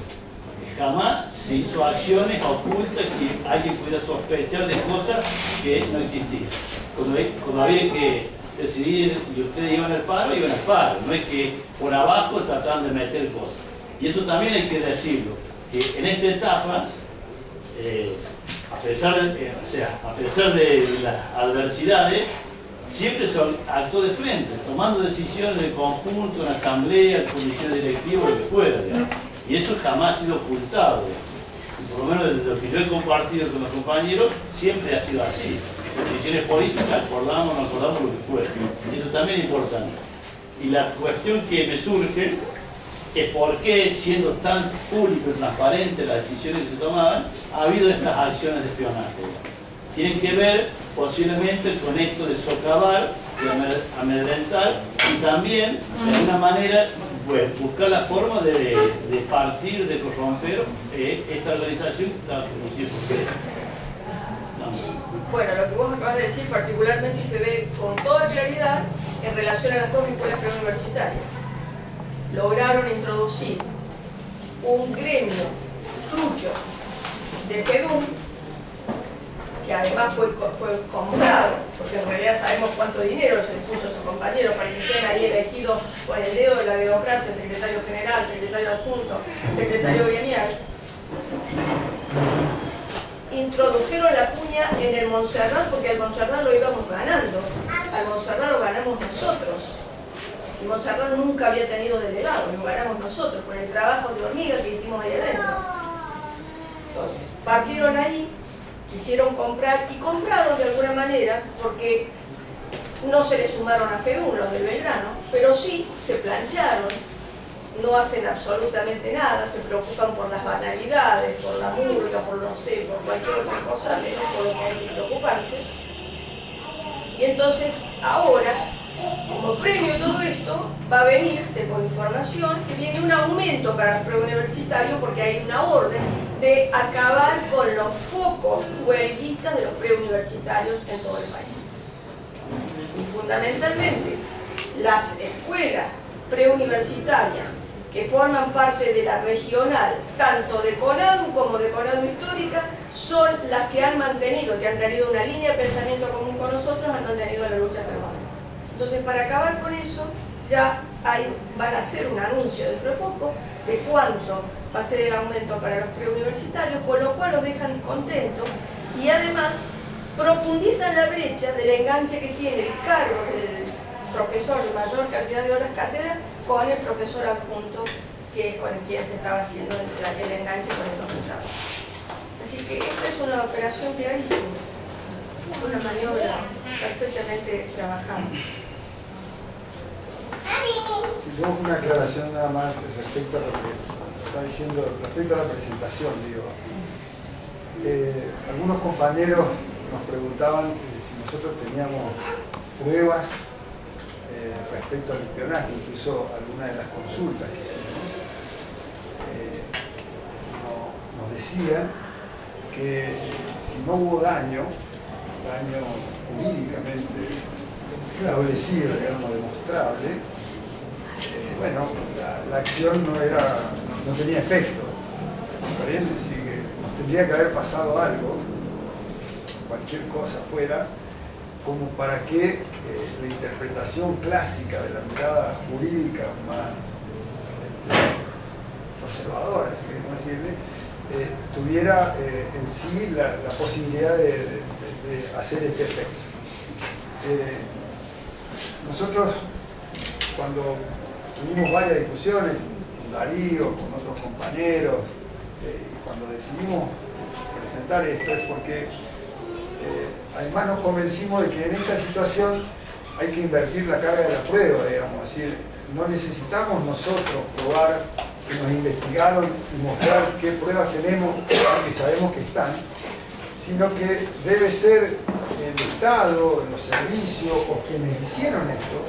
Jamás se hizo acciones ocultas que alguien pudiera sospechar de cosas que no existían. Cuando había que decidir y ustedes iban al paro, no es que por abajo trataban de meter cosas. Y eso también hay que decirlo, que en esta etapa, a pesar de las adversidades, siempre se actuó de frente, tomando decisiones de conjunto, en asamblea, en comisión directiva, lo que fuera, digamos. Y eso jamás ha sido ocultado, digamos. Y por lo menos desde lo que yo he compartido con los compañeros, siempre ha sido así. Decisiones políticas, acordamos, no acordamos, lo que fuera. Y eso también es importante. Y la cuestión que me surge es por qué, siendo tan público y transparente las decisiones que se tomaban, ha habido estas acciones de espionaje, digamos. Tienen que ver posiblemente con esto de socavar, de amedrentar y también de alguna manera buscar la forma de partir, de corromper esta organización que estaba conocida por ustedes.
Bueno, lo que vos acabas de decir particularmente se ve con toda claridad en relación a las dos escuelas preuniversitarias. Lograron introducir un gremio trucho de FEDUM, que además fue comprado, porque en realidad sabemos cuánto dinero se le puso a sus compañeros para que estén ahí elegidos con el dedo de la democracia, secretario general, secretario adjunto, secretario gremial. Introdujeron la cuña en el Montserrat porque al Montserrat lo íbamos ganando, al Montserrat lo ganamos nosotros. El Montserrat nunca había tenido delegado, lo ganamos nosotros con el trabajo de hormiga que hicimos ahí adentro. Entonces, partieron ahí, quisieron comprar y compraron de alguna manera porque no se le sumaron a FEDUM los del Belgrano, pero sí se plancharon, no hacen absolutamente nada, se preocupan por las banalidades, por la murga, por no sé, por cualquier otra cosa, menos por lo que hay que preocuparse. Y entonces ahora, como premio a todo esto, va a venir, tengo información, que viene un aumento para los preuniversitarios porque hay una orden de acabar con los focos huelguistas de los preuniversitarios en todo el país. Y fundamentalmente, las escuelas preuniversitarias que forman parte de la regional, tanto de CONADU como de CONADU Histórica, son las que han mantenido, que han tenido una línea de pensamiento común con nosotros, han mantenido la lucha permanente. Entonces, para acabar con eso, ya van a hacer un anuncio dentro de poco de cuánto va a ser el aumento para los preuniversitarios, con lo cual los dejan contentos y además profundizan la brecha del enganche que tiene el cargo del profesor de mayor cantidad de horas cátedra con el profesor adjunto, que es con quien se estaba haciendo el enganche con el doctorado. Así que esta es una operación clarísima, una maniobra perfectamente trabajada.
Yo una aclaración nada más respecto a lo que está diciendo, respecto a la presentación, digo. Algunos compañeros nos preguntaban si nosotros teníamos pruebas respecto al espionaje, incluso algunas de las consultas que hicimos. Nos decían que si no hubo daño jurídicamente establecido, digamos, demostrable, bueno, la acción no tenía efecto. ¿Comprende? Así que tendría que haber pasado algo, cualquier cosa fuera, como para que la interpretación clásica de la mirada jurídica más conservadora, si queremos decirle, tuviera en sí la posibilidad de hacer este efecto. Nosotros, cuando tuvimos varias discusiones con Darío, con otros compañeros, cuando decidimos presentar esto es porque además nos convencimos de que en esta situación hay que invertir la carga de la prueba, digamos, es decir, no necesitamos nosotros probar que nos investigaron y mostrar qué pruebas tenemos, que sabemos que están, sino que debe ser el Estado, los servicios o quienes hicieron esto,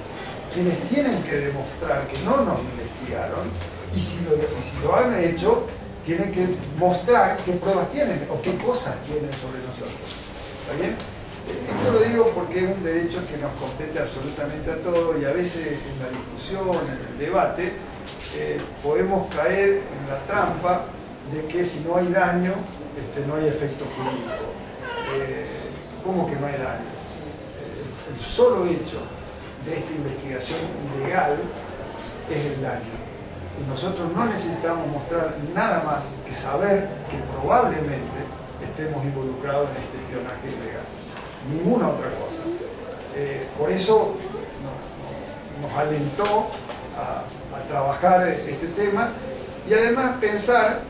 quienes tienen que demostrar que no nos investigaron, y si lo han hecho, tienen que mostrar qué pruebas tienen o qué cosas tienen sobre nosotros. ¿Está bien? Esto lo digo porque es un derecho que nos compete absolutamente a todos, y a veces en la discusión, en el debate, podemos caer en la trampa de que si no hay daño, no hay efecto jurídico. ¿Cómo que no hay daño? El solo hecho de esta investigación ilegal es el daño. Y nosotros no necesitamos mostrar nada más que saber que probablemente estemos involucrados en este espionaje ilegal. Ninguna otra cosa. Por eso nos alentó a trabajar este tema, y además pensar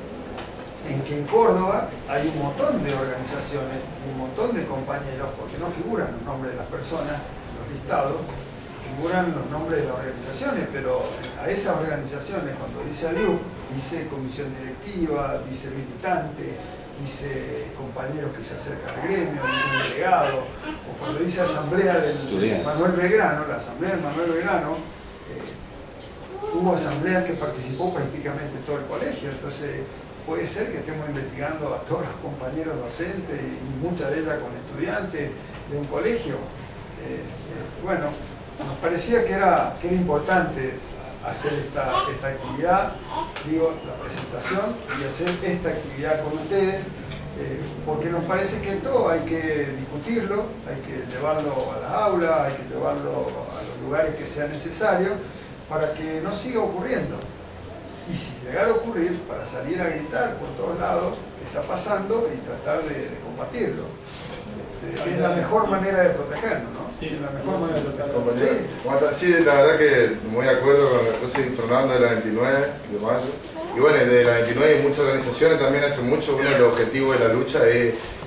en que en Córdoba hay un montón de organizaciones, un montón de compañeros, porque no figuran los nombres de las personas, los listados, figuran los nombres de las organizaciones, pero a esas organizaciones, cuando dice ADIUC, dice comisión directiva, dice militante, dice compañeros que se acercan al gremio, dice delegado, o cuando dice asamblea del Manuel Belgrano, la asamblea del Manuel Belgrano, hubo asambleas que participó prácticamente todo el colegio, entonces puede ser que estemos investigando a todos los compañeros docentes y muchas de ellas con estudiantes de un colegio. Bueno, nos parecía que era importante hacer esta actividad, digo, la presentación, y hacer esta actividad con ustedes, porque nos parece que esto hay que discutirlo, hay que llevarlo a las aulas, hay que llevarlo a los lugares que sea necesario para que no siga ocurriendo. Y si llegara a ocurrir, para salir a gritar por todos lados qué está pasando y tratar de combatirlo. Es la mejor manera de protegernos, ¿no?
Sí.
Es la mejor manera de protegernos.
Compañero, sí, la verdad que muy de acuerdo con lo que estoy informando de la 29 de mayo. Y bueno, de la 29 y muchas organizaciones también hace mucho, uno de los objetivos de la lucha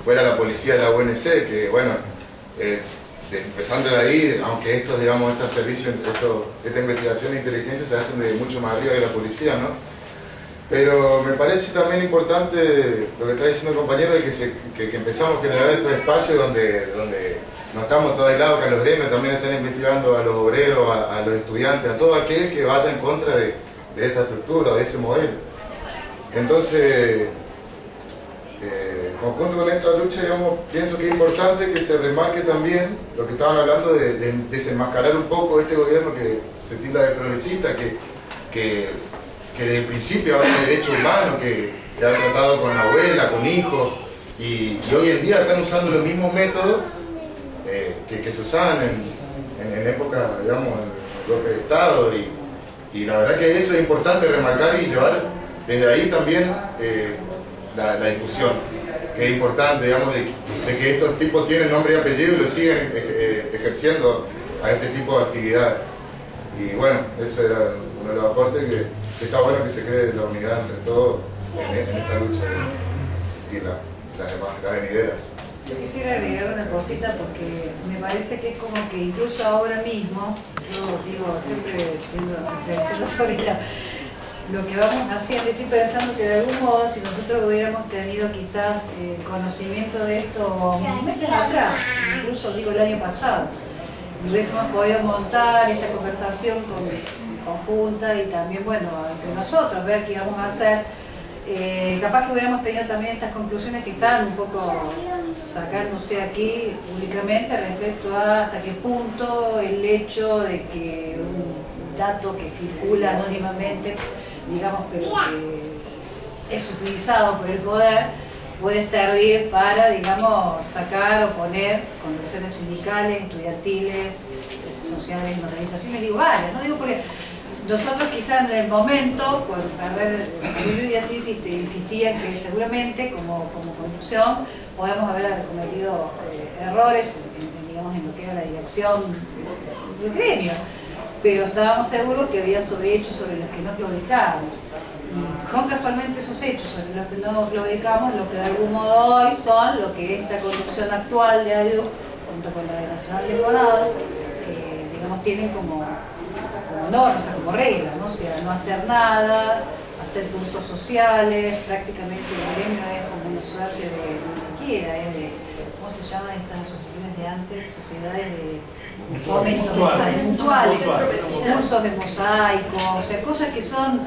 fuera la policía de la UNC, que bueno, empezando de ahí, aunque estos, digamos, estos servicios, esta investigación de inteligencia se hacen de mucho más arriba de la policía, ¿no? Pero me parece también importante lo que está diciendo el compañero, de que empezamos a generar estos espacios donde no estamos todos aislados, que los gremios también están investigando a los obreros, a los estudiantes, a todo aquel que vaya en contra de esa estructura, de ese modelo. Entonces, conjunto con esta lucha, digamos, pienso que es importante que se remarque también lo que estaban hablando de desenmascarar un poco este gobierno que se tilda de progresista, que desde el principio habla de derechos humanos, que ha tratado con la abuela, con hijos, y hoy en día están usando los mismos métodos que se usaban en época, digamos, en el golpe de Estado, y la verdad que eso es importante remarcar y llevar desde ahí también la discusión, que es importante, digamos, de que estos tipos tienen nombre y apellido y lo siguen ejerciendo a este tipo de actividades. Y bueno, ese era uno de los aportes que está bueno, que se cree la unidad entre todos en esta lucha y las venideras.
Yo quisiera agregar una cosita, porque me parece que es como que incluso ahora mismo, yo digo, siempre reflexiono sobre lo que vamos haciendo, estoy pensando que de algún modo, si nosotros hubiéramos tenido quizás conocimiento de esto meses atrás, incluso digo el año pasado, y hubiésemos podido montar esta conversación conjunta y también, bueno, entre nosotros, ver qué íbamos a hacer, capaz que hubiéramos tenido también estas conclusiones que están un poco sacándose aquí públicamente respecto a hasta qué punto el hecho de que un dato que circula anónimamente, digamos, pero que es utilizado por el poder, puede servir para, digamos, sacar o poner conducciones sindicales, estudiantiles, sociales, en organizaciones, digo varias, no digo porque nosotros quizás en el momento, con Carrera y así insistían que seguramente como conducción podemos haber cometido errores, digamos, en lo que era la dirección del gremio, pero estábamos seguros que había hechos sobre los que no claudicábamos. Y son casualmente esos hechos sobre los que no claudicamos lo que de algún modo hoy son lo que esta conducción actual de ADU, junto con la de Nacional de Granada, digamos, tienen como norma, o sea, como regla, ¿no? O sea, no hacer nada, hacer cursos sociales, prácticamente el gremio es como una suerte de, ni siquiera es de, ¿cómo se llaman estas asociaciones de antes? Sociedades de fomento mutuales, cursos de mosaico, o sea, cosas que son,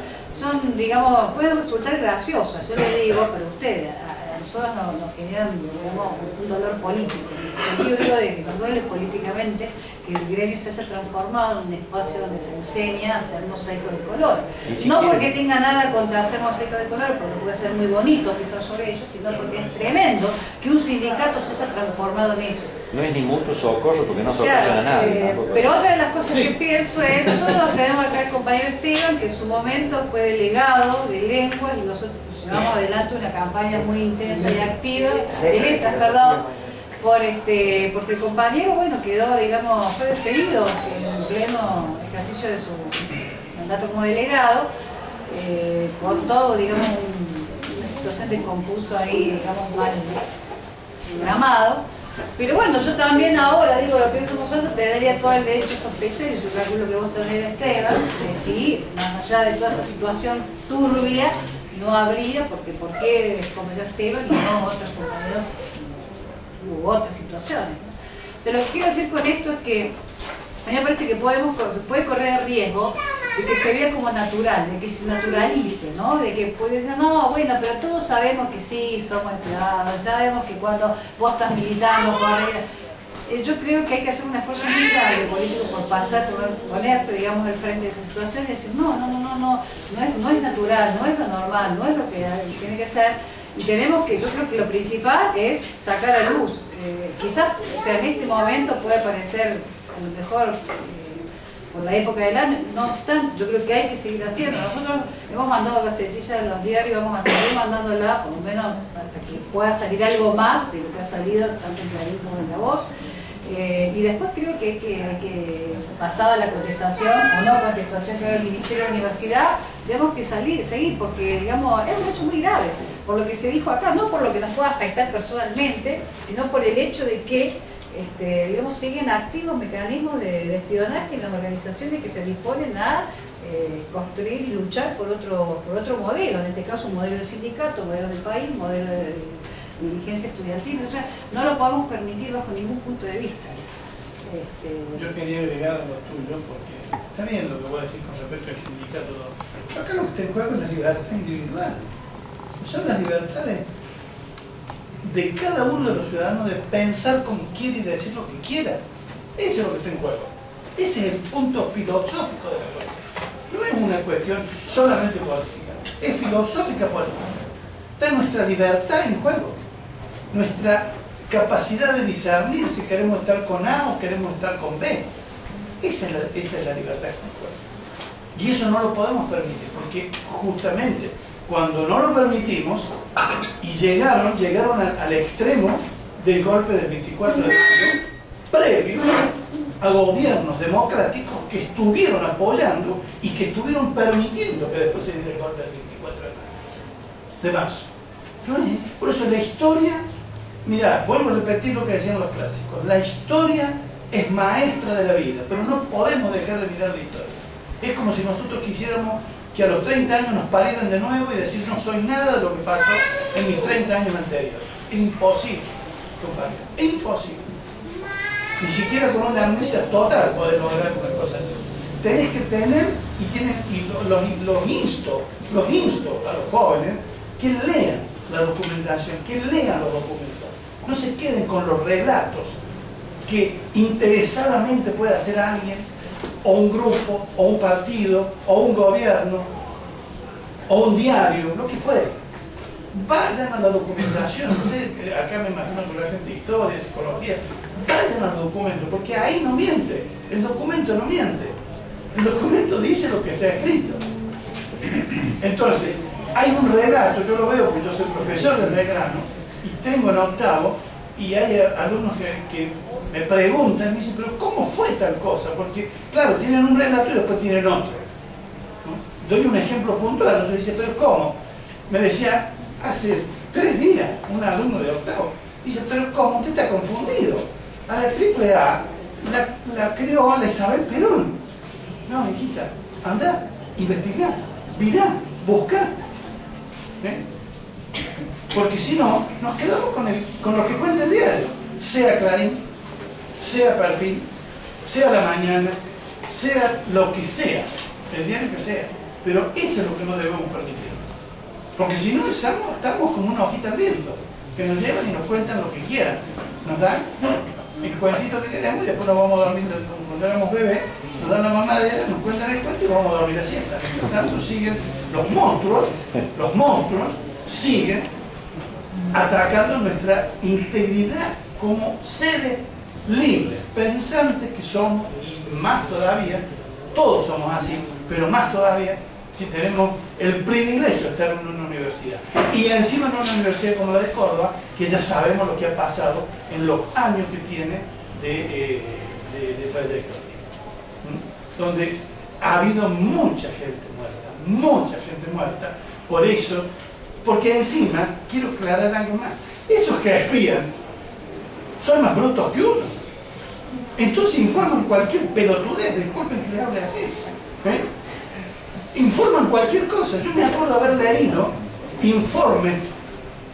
digamos, pueden resultar graciosas, yo le digo, pero ustedes, a nosotros nos generan, digamos, un dolor político. Yo digo de que nos duele políticamente que el gremio se haya transformado en un espacio donde se enseña a hacer mosaico de color. No porque tenga nada contra hacer mosaico de color, porque puede ser muy bonito pisar sobre ellos, sino porque es tremendo que un sindicato se haya transformado en eso.
No es ni mutuo socorro porque no socorren a nadie.
Pero otra de las cosas que pienso es, nosotros tenemos acá el compañero Esteban, que en su momento fue delegado de lenguas y nosotros llevamos adelante una campaña muy intensa y activa, de letras, perdón, porque el compañero, bueno, quedó, digamos, fue despedido en pleno ejercicio de su mandato como delegado, por todo, digamos, una situación de concurso ahí, digamos, mal programado. Pero bueno, yo también ahora, digo, lo pienso nosotros, te daría todo el derecho a sospechar, y yo calculo que vos también, Esteban, que sí, más allá de toda esa situación turbia, no habría, porque ¿por qué cometió Esteban y no otros compañeros u otras situaciones? ¿No? O sea, lo que quiero decir con esto es que a mí me parece que puede correr el riesgo de que se vea como natural, de que se naturalice, ¿no? De que puede decir, no, bueno, pero todos sabemos que sí, somos empleados, sabemos que cuando vos estás militando, yo creo que hay que hacer un esfuerzo muy grande político por pasar, por ponerse, digamos, al frente de esa situación y decir, no es natural, no es lo normal, no es lo que tiene que ser. Y tenemos que, yo creo que lo principal es sacar a luz. Quizás, o sea, en este momento puede parecer a lo mejor por la época del año, no obstante, yo creo que hay que seguir haciendo. Nosotros hemos mandado casetillas a los diarios, vamos a seguir mandándola, por lo menos hasta que pueda salir algo más de lo que ha salido, tanto en Clarín como en La Voz. Y después creo que hay que, pasada la contestación o no contestación que haga el Ministerio de la Universidad, tenemos que seguir, porque digamos, es un hecho muy grave, por lo que se dijo acá, no por lo que nos pueda afectar personalmente, sino por el hecho de que digamos, siguen activos mecanismos de espionaje en las organizaciones que se disponen a construir y luchar por otro modelo, en este caso un modelo de sindicato, un modelo del país, un modelo de dirigencia estudiantil, o sea, no lo podemos permitir bajo ningún punto de vista.
Yo quería agregar a lo tuyo, porque está bien lo que voy a decir con respecto al sindicato, pero acá lo que está en juego es la libertad individual, son las libertades de cada uno de los ciudadanos de pensar como quiere y de decir lo que quiera. Ese es lo que está en juego. Ese es el punto filosófico de la cuestión. No es una cuestión solamente política, es filosófica política. Está nuestra libertad en juego, nuestra capacidad de discernir si queremos estar con A o queremos estar con B. Esa es la libertad en juego. Y eso no lo podemos permitir, porque justamente cuando no lo permitimos y llegaron al extremo del golpe del 24 de mayo, previo a gobiernos democráticos que estuvieron apoyando y que estuvieron permitiendo que después se diera el golpe del 24 de marzo. Por eso la historia, mirá, vuelvo a repetir lo que decían los clásicos, la historia es maestra de la vida, pero no podemos dejar de mirar la historia. Es como si nosotros quisiéramos que a los 30 años nos parieran de nuevo y decir no soy nada de lo que pasó en mis 30 años anteriores. Imposible, compañero, imposible. Ni siquiera con una amnesia total poder lograr una cosa así. Tenés que tener, los insto a los jóvenes que lean la documentación, que lean los documentos. No se queden con los relatos que interesadamente puede hacer alguien, o un grupo, o un partido, o un gobierno, o un diario, lo que fuere. vayan a la documentación. Ustedes, acá me imagino que la gente de historia, psicología, vayan al documento, porque ahí no miente. El documento no miente. El documento dice lo que está escrito. Entonces, hay un relato, yo lo veo porque yo soy profesor del Belgrano y tengo en octavo, y hay alumnos que me preguntan, me dicen, pero ¿cómo fue tal cosa? Porque, claro, tienen un relato y después tienen otro, ¿no? Doy un ejemplo puntual, otro dice, pero ¿cómo? Me decía, hace 3 días, un alumno de octavo, dice, pero ¿cómo? Usted está confundido. A la AAA la creó la Isabel Perón. No, hijita, anda, investiga, mirá, busca. Porque si no, nos quedamos con lo que cuenta el diario. Sea Clarín, sea Perfil, sea La Mañana, sea lo que sea, el diario que sea. Pero eso es lo que no debemos permitir. Porque si no, estamos como una hojita al viento, que nos llevan y nos cuentan lo que quieran. Nos dan el cuentito que queremos y después nos vamos a dormir, cuando éramos bebés, nos dan la mamadera, nos cuentan el cuento y vamos a dormir la siesta. Por tanto, siguen los monstruos siguen atacando nuestra integridad como seres libres, pensantes que somos, y más todavía, todos somos así, pero más todavía si tenemos el privilegio de estar en una universidad. Y encima en una universidad como la de Córdoba, que ya sabemos lo que ha pasado en los años que tiene de trayectoria. Donde ha habido mucha gente muerta, por eso, porque encima, quiero aclarar algo más, esos que espían son más brutos que uno. Entonces informan cualquier pelotudez, disculpen que les hable así, informan cualquier cosa. Yo me acuerdo haber leído informes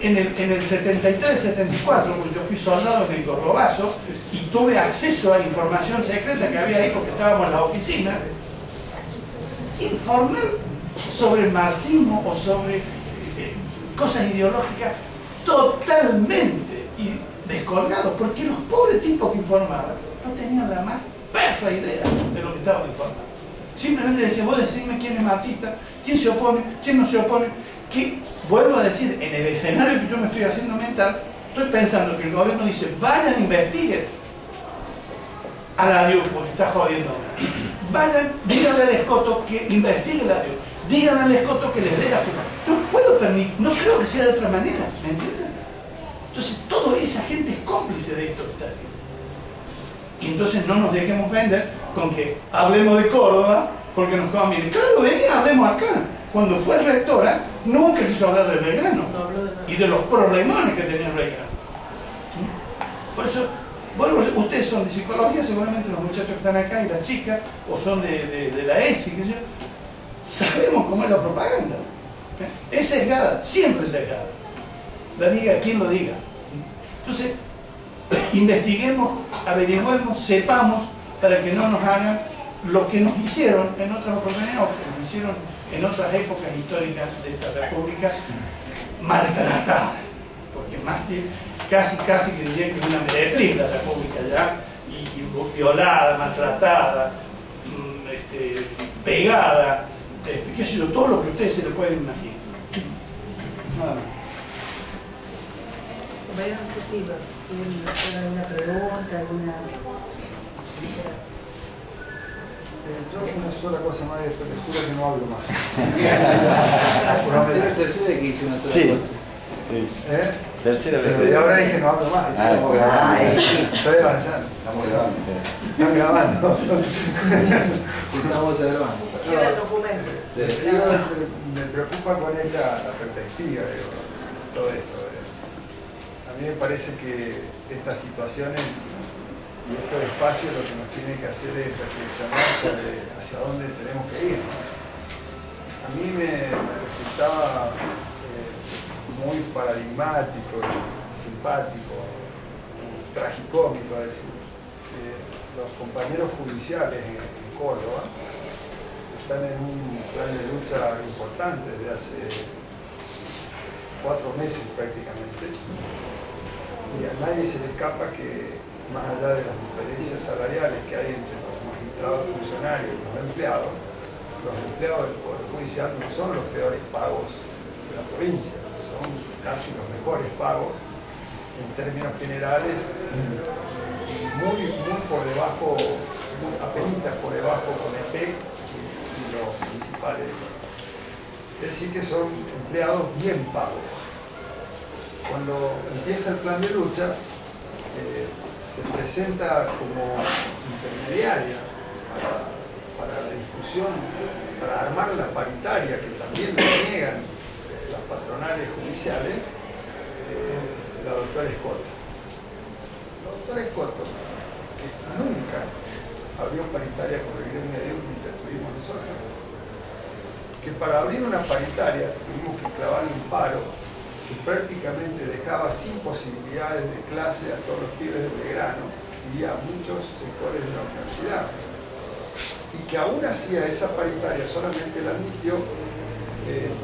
en el 73-74, porque yo fui soldado en el Cordobazo y tuve acceso a información secreta que había ahí porque estábamos en la oficina. Informar sobre el marxismo o sobre cosas ideológicas totalmente descolgados, porque los pobres tipos que informaban no tenían la más perra idea de lo que estaban informando. Simplemente decían, vos decidme quién es marxista, quién se opone, quién no se opone. Que, vuelvo a decir, en el escenario que yo me estoy haciendo mental, estoy pensando que el gobierno dice, vayan, investiguen a la DIU, porque está jodiendo. Vayan, díganle al Escoto que investigue la DIU. Díganle al Escoto que les dé la culpa. No puedo permitir, no creo que sea de otra manera, ¿me entienden? Entonces, toda esa gente es cómplice de esto que está haciendo. Y entonces no nos dejemos vender con que hablemos de Córdoba porque nos conviene. Claro, venía, hablemos acá. Cuando fue rectora, nunca quiso hablar del Belgrano y de los problemones que tenía el Belgrano. Por eso, bueno, ustedes son de psicología, seguramente los muchachos que están acá y las chicas, o son de la ESI, qué sé yo, sabemos cómo es la propaganda. Es sesgada, siempre sesgada. La diga quien lo diga. Entonces, investiguemos, averigüemos, sepamos, para que no nos hagan lo que nos hicieron en otras oportunidades, o que nos hicieron en otras épocas históricas de esta república, maltratada. Porque más que casi que diría que es una meretriz la república ya, y violada, maltratada, pegada, qué sé yo, todo lo que ustedes se le pueden imaginar. Nada más.
Bueno, no sé si quieren hacer alguna pregunta, alguna...
Yo una sola cosa más de esto, que juro que no hablo más.
Tercera que hice una sola
Sí.
cosa.
Tercera vez.
Pero ahora dije no hablo más. Estoy avanzando.
Estamos grabando.
Están grabando.
Estamos grabando.
Queda el documento.
Me preocupa con esta la perspectiva, digo, todo esto. A mí me parece que estas situaciones y estos espacios lo que nos tiene que hacer es reflexionar sobre hacia dónde tenemos que ir, ¿no? A mí me resultaba muy paradigmático, simpático, tragicómico, es decir, los compañeros judiciales en Córdoba están en un plan de lucha importante desde hace 4 meses prácticamente, y a nadie se le escapa que más allá de las diferencias salariales que hay entre los magistrados funcionarios y los empleados del Poder Judicial no son los peores pagos de la provincia, son son casi los mejores pagos en términos generales, muy por debajo, apenas por debajo con EPEC y los principales. Es decir, que son empleados bien pagos. Cuando empieza el plan de lucha, se presenta como intermediaria para la discusión, para armar la paritaria, que también le niegan las patronales judiciales, la doctora Escoto. La doctora Escoto, que nunca abrió paritaria con el gremio de ADIUC mientras estuvimos nosotros, que para abrir una paritaria tuvimos que clavar un paro que prácticamente dejaba sin posibilidades de clase a todos los pibes de Belgrano y a muchos sectores de la universidad. Y que aún hacía esa paritaria, solamente la admitió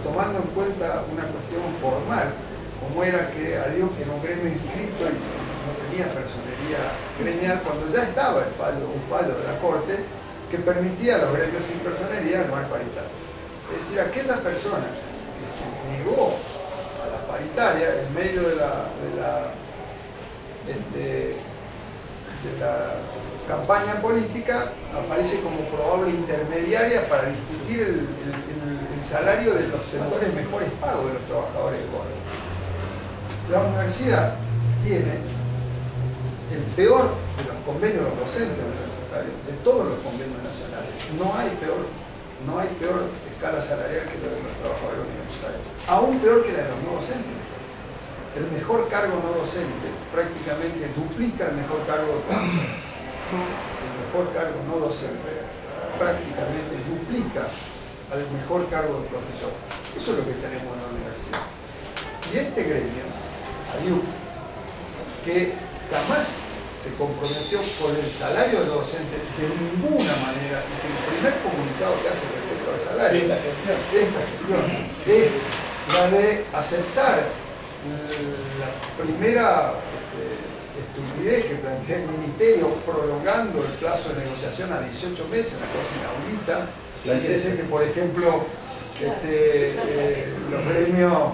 tomando en cuenta una cuestión formal, como era que ADIUC era un gremio inscrito y no tenía personería gremial, cuando ya estaba un fallo de la Corte que permitía a los gremios sin personería armar paritaria. Es decir, aquella persona que se negó a la paritaria en medio de la campaña política aparece como probable intermediaria para discutir el salario de los sectores mejores pagos de los trabajadores del gobierno. La universidad tiene el peor de los convenios docentes universitarios, de todos los convenios nacionales. No hay peor escala salarial que la de los trabajadores universitarios. Aún peor que la de los no docentes. El mejor cargo no docente prácticamente duplica el mejor cargo de profesor. El mejor cargo no docente prácticamente duplica al mejor cargo de profesor. Eso es lo que tenemos en la universidad. Y este gremio, ADIUC, que jamás se comprometió con el salario de los docentes de ninguna manera, y que el primer comunicado que hace respecto al salario, esta gestión, es la de aceptar la primera estupidez que plantea el Ministerio, prolongando el plazo de negociación a 18 meses, una cosa inaudita. Quiere decir que, por ejemplo, los gremios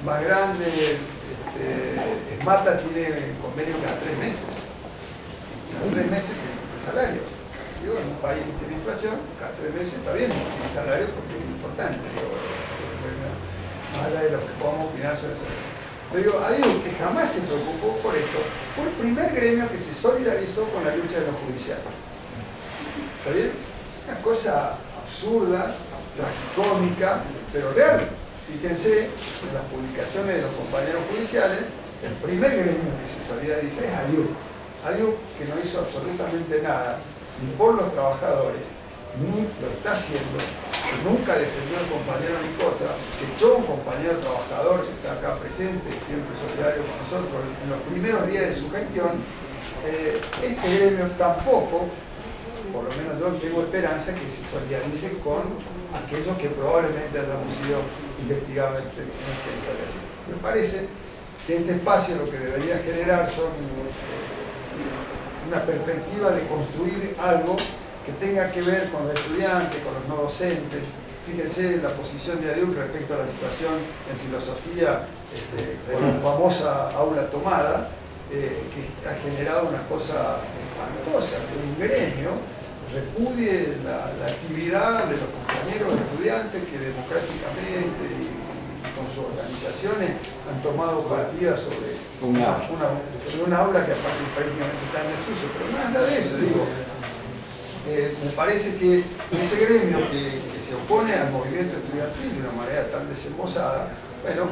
más grandes, ESMATA tiene convenio cada 3 meses. Cada 3 meses el salario. Digo, en un país que tiene inflación, cada 3 meses está bien, el salario porque es importante. Digo, más allá de lo que podamos opinar sobre eso. Pero digo, ADIUC, que jamás se preocupó por esto, fue el primer gremio que se solidarizó con la lucha de los judiciales. ¿Está bien? Es una cosa absurda, tragicómica, pero real. Fíjense en las publicaciones de los compañeros judiciales, el primer gremio que se solidariza es ADIUC. ADIUC, que no hizo absolutamente nada, ni por los trabajadores, ni lo está haciendo, que nunca defendió al compañero Nicota, que echó a un compañero trabajador que está acá presente, siempre solidario con nosotros, en los primeros días de su gestión. Este gremio tampoco, por lo menos yo tengo esperanza, que se solidarice con aquellos que probablemente hayan sido investigados en esta historia. Me parece que este espacio lo que debería generar son una perspectiva de construir algo que tenga que ver con los estudiantes, con los no docentes. Fíjense la posición de ADIUC respecto a la situación en filosofía con la famosa aula tomada, que ha generado una cosa espantosa, que un gremio repudie la actividad de los compañeros estudiantes que democráticamente y con sus organizaciones han tomado partidas sobre una aula que aparte prácticamente está en desuso. Pero nada de eso, digo. Me parece que ese gremio que se opone al movimiento estudiantil de una manera tan desembosada, bueno,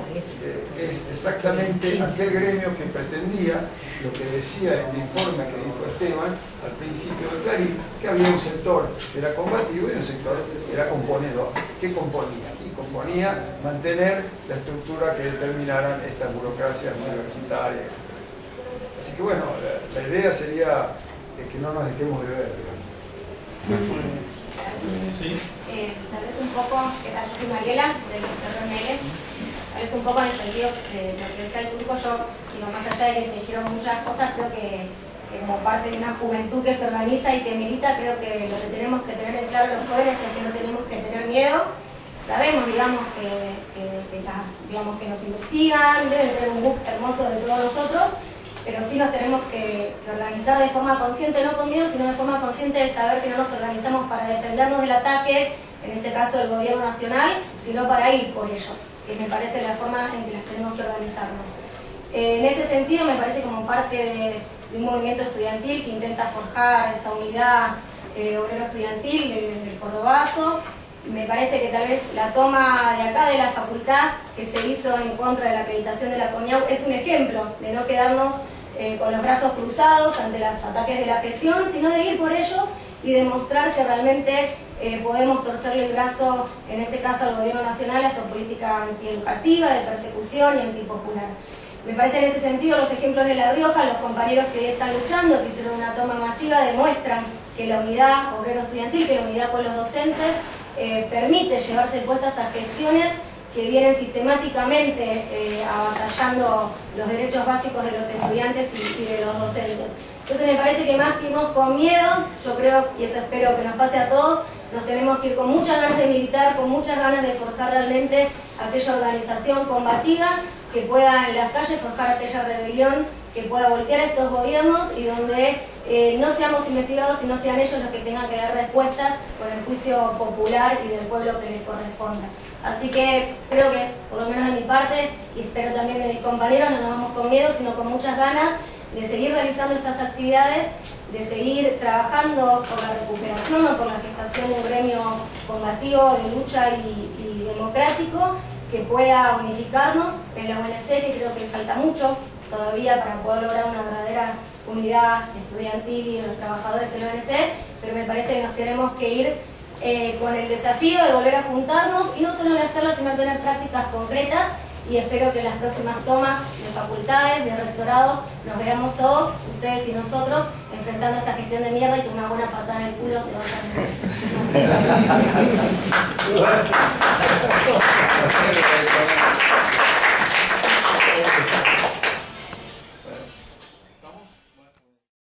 es exactamente aquel gremio que pretendía lo que decía este informe que dijo Esteban al principio de Clarín, que había un sector que era combativo y un sector que era componedor. ¿Qué componía? Y componía mantener la estructura que determinaran estas burocracias universitarias, etc. Así que bueno, la idea sería que no nos dejemos de ver, digamos.
Sí.
Tal vez un poco, ¿qué tal? Yo soy Mariela, del Instituto Miguel. Tal vez un poco en el sentido de lo que decía el público, yo digo, más allá de que se dijeron muchas cosas, creo que como parte de una juventud que se organiza y que milita, creo que lo que tenemos que tener en claro los jóvenes es que no tenemos que tener miedo, sabemos, digamos, que nos investigan, deben tener un book hermoso de todos nosotros, pero sí nos tenemos que organizar de forma consciente, no con miedo, sino de forma consciente de saber que no nos organizamos para defendernos del ataque, en este caso del gobierno nacional, sino para ir por ellos, que me parece la forma en que las tenemos que organizarnos. En ese sentido, me parece como parte de un movimiento estudiantil que intenta forjar esa unidad obrero estudiantil del Cordobazo. Me parece que tal vez la toma de acá de la facultad que se hizo en contra de la acreditación de la CONIAU es un ejemplo de no quedarnos con los brazos cruzados ante los ataques de la gestión, sino de ir por ellos y demostrar que realmente podemos torcerle el brazo, en este caso al gobierno nacional, a su política antieducativa, de persecución y antipopular. Me parece en ese sentido los ejemplos de La Rioja, los compañeros que están luchando, que hicieron una toma masiva, demuestran que la unidad obrero estudiantil, que la unidad con los docentes, permite llevarse puestas a gestiones que vienen sistemáticamente avasallando los derechos básicos de los estudiantes y de los docentes. Entonces me parece que más que irnos con miedo, yo creo, y eso espero que nos pase a todos, nos tenemos que ir con muchas ganas de militar, con muchas ganas de forjar realmente aquella organización combativa que pueda en las calles forjar aquella rebelión, que pueda voltear a estos gobiernos y donde no seamos investigados, sino sean ellos los que tengan que dar respuestas por el juicio popular y del pueblo que les corresponda. Así que creo que, por lo menos de mi parte, y espero también de mis compañeros, no nos vamos con miedo, sino con muchas ganas de seguir realizando estas actividades, de seguir trabajando por la recuperación o por la gestación de un gremio combativo de lucha y democrático que pueda unificarnos en la UNC, que creo que falta mucho todavía para poder lograr una verdadera unidad estudiantil y de los trabajadores en la UNC, pero me parece que nos tenemos que ir con el desafío de volver a juntarnos, y no solo en las charlas, sino en tener prácticas concretas, y espero que en las próximas tomas de facultades, de rectorados, nos veamos todos, ustedes y nosotros, enfrentando esta gestión de mierda y con una buena patada en el culo se vayan.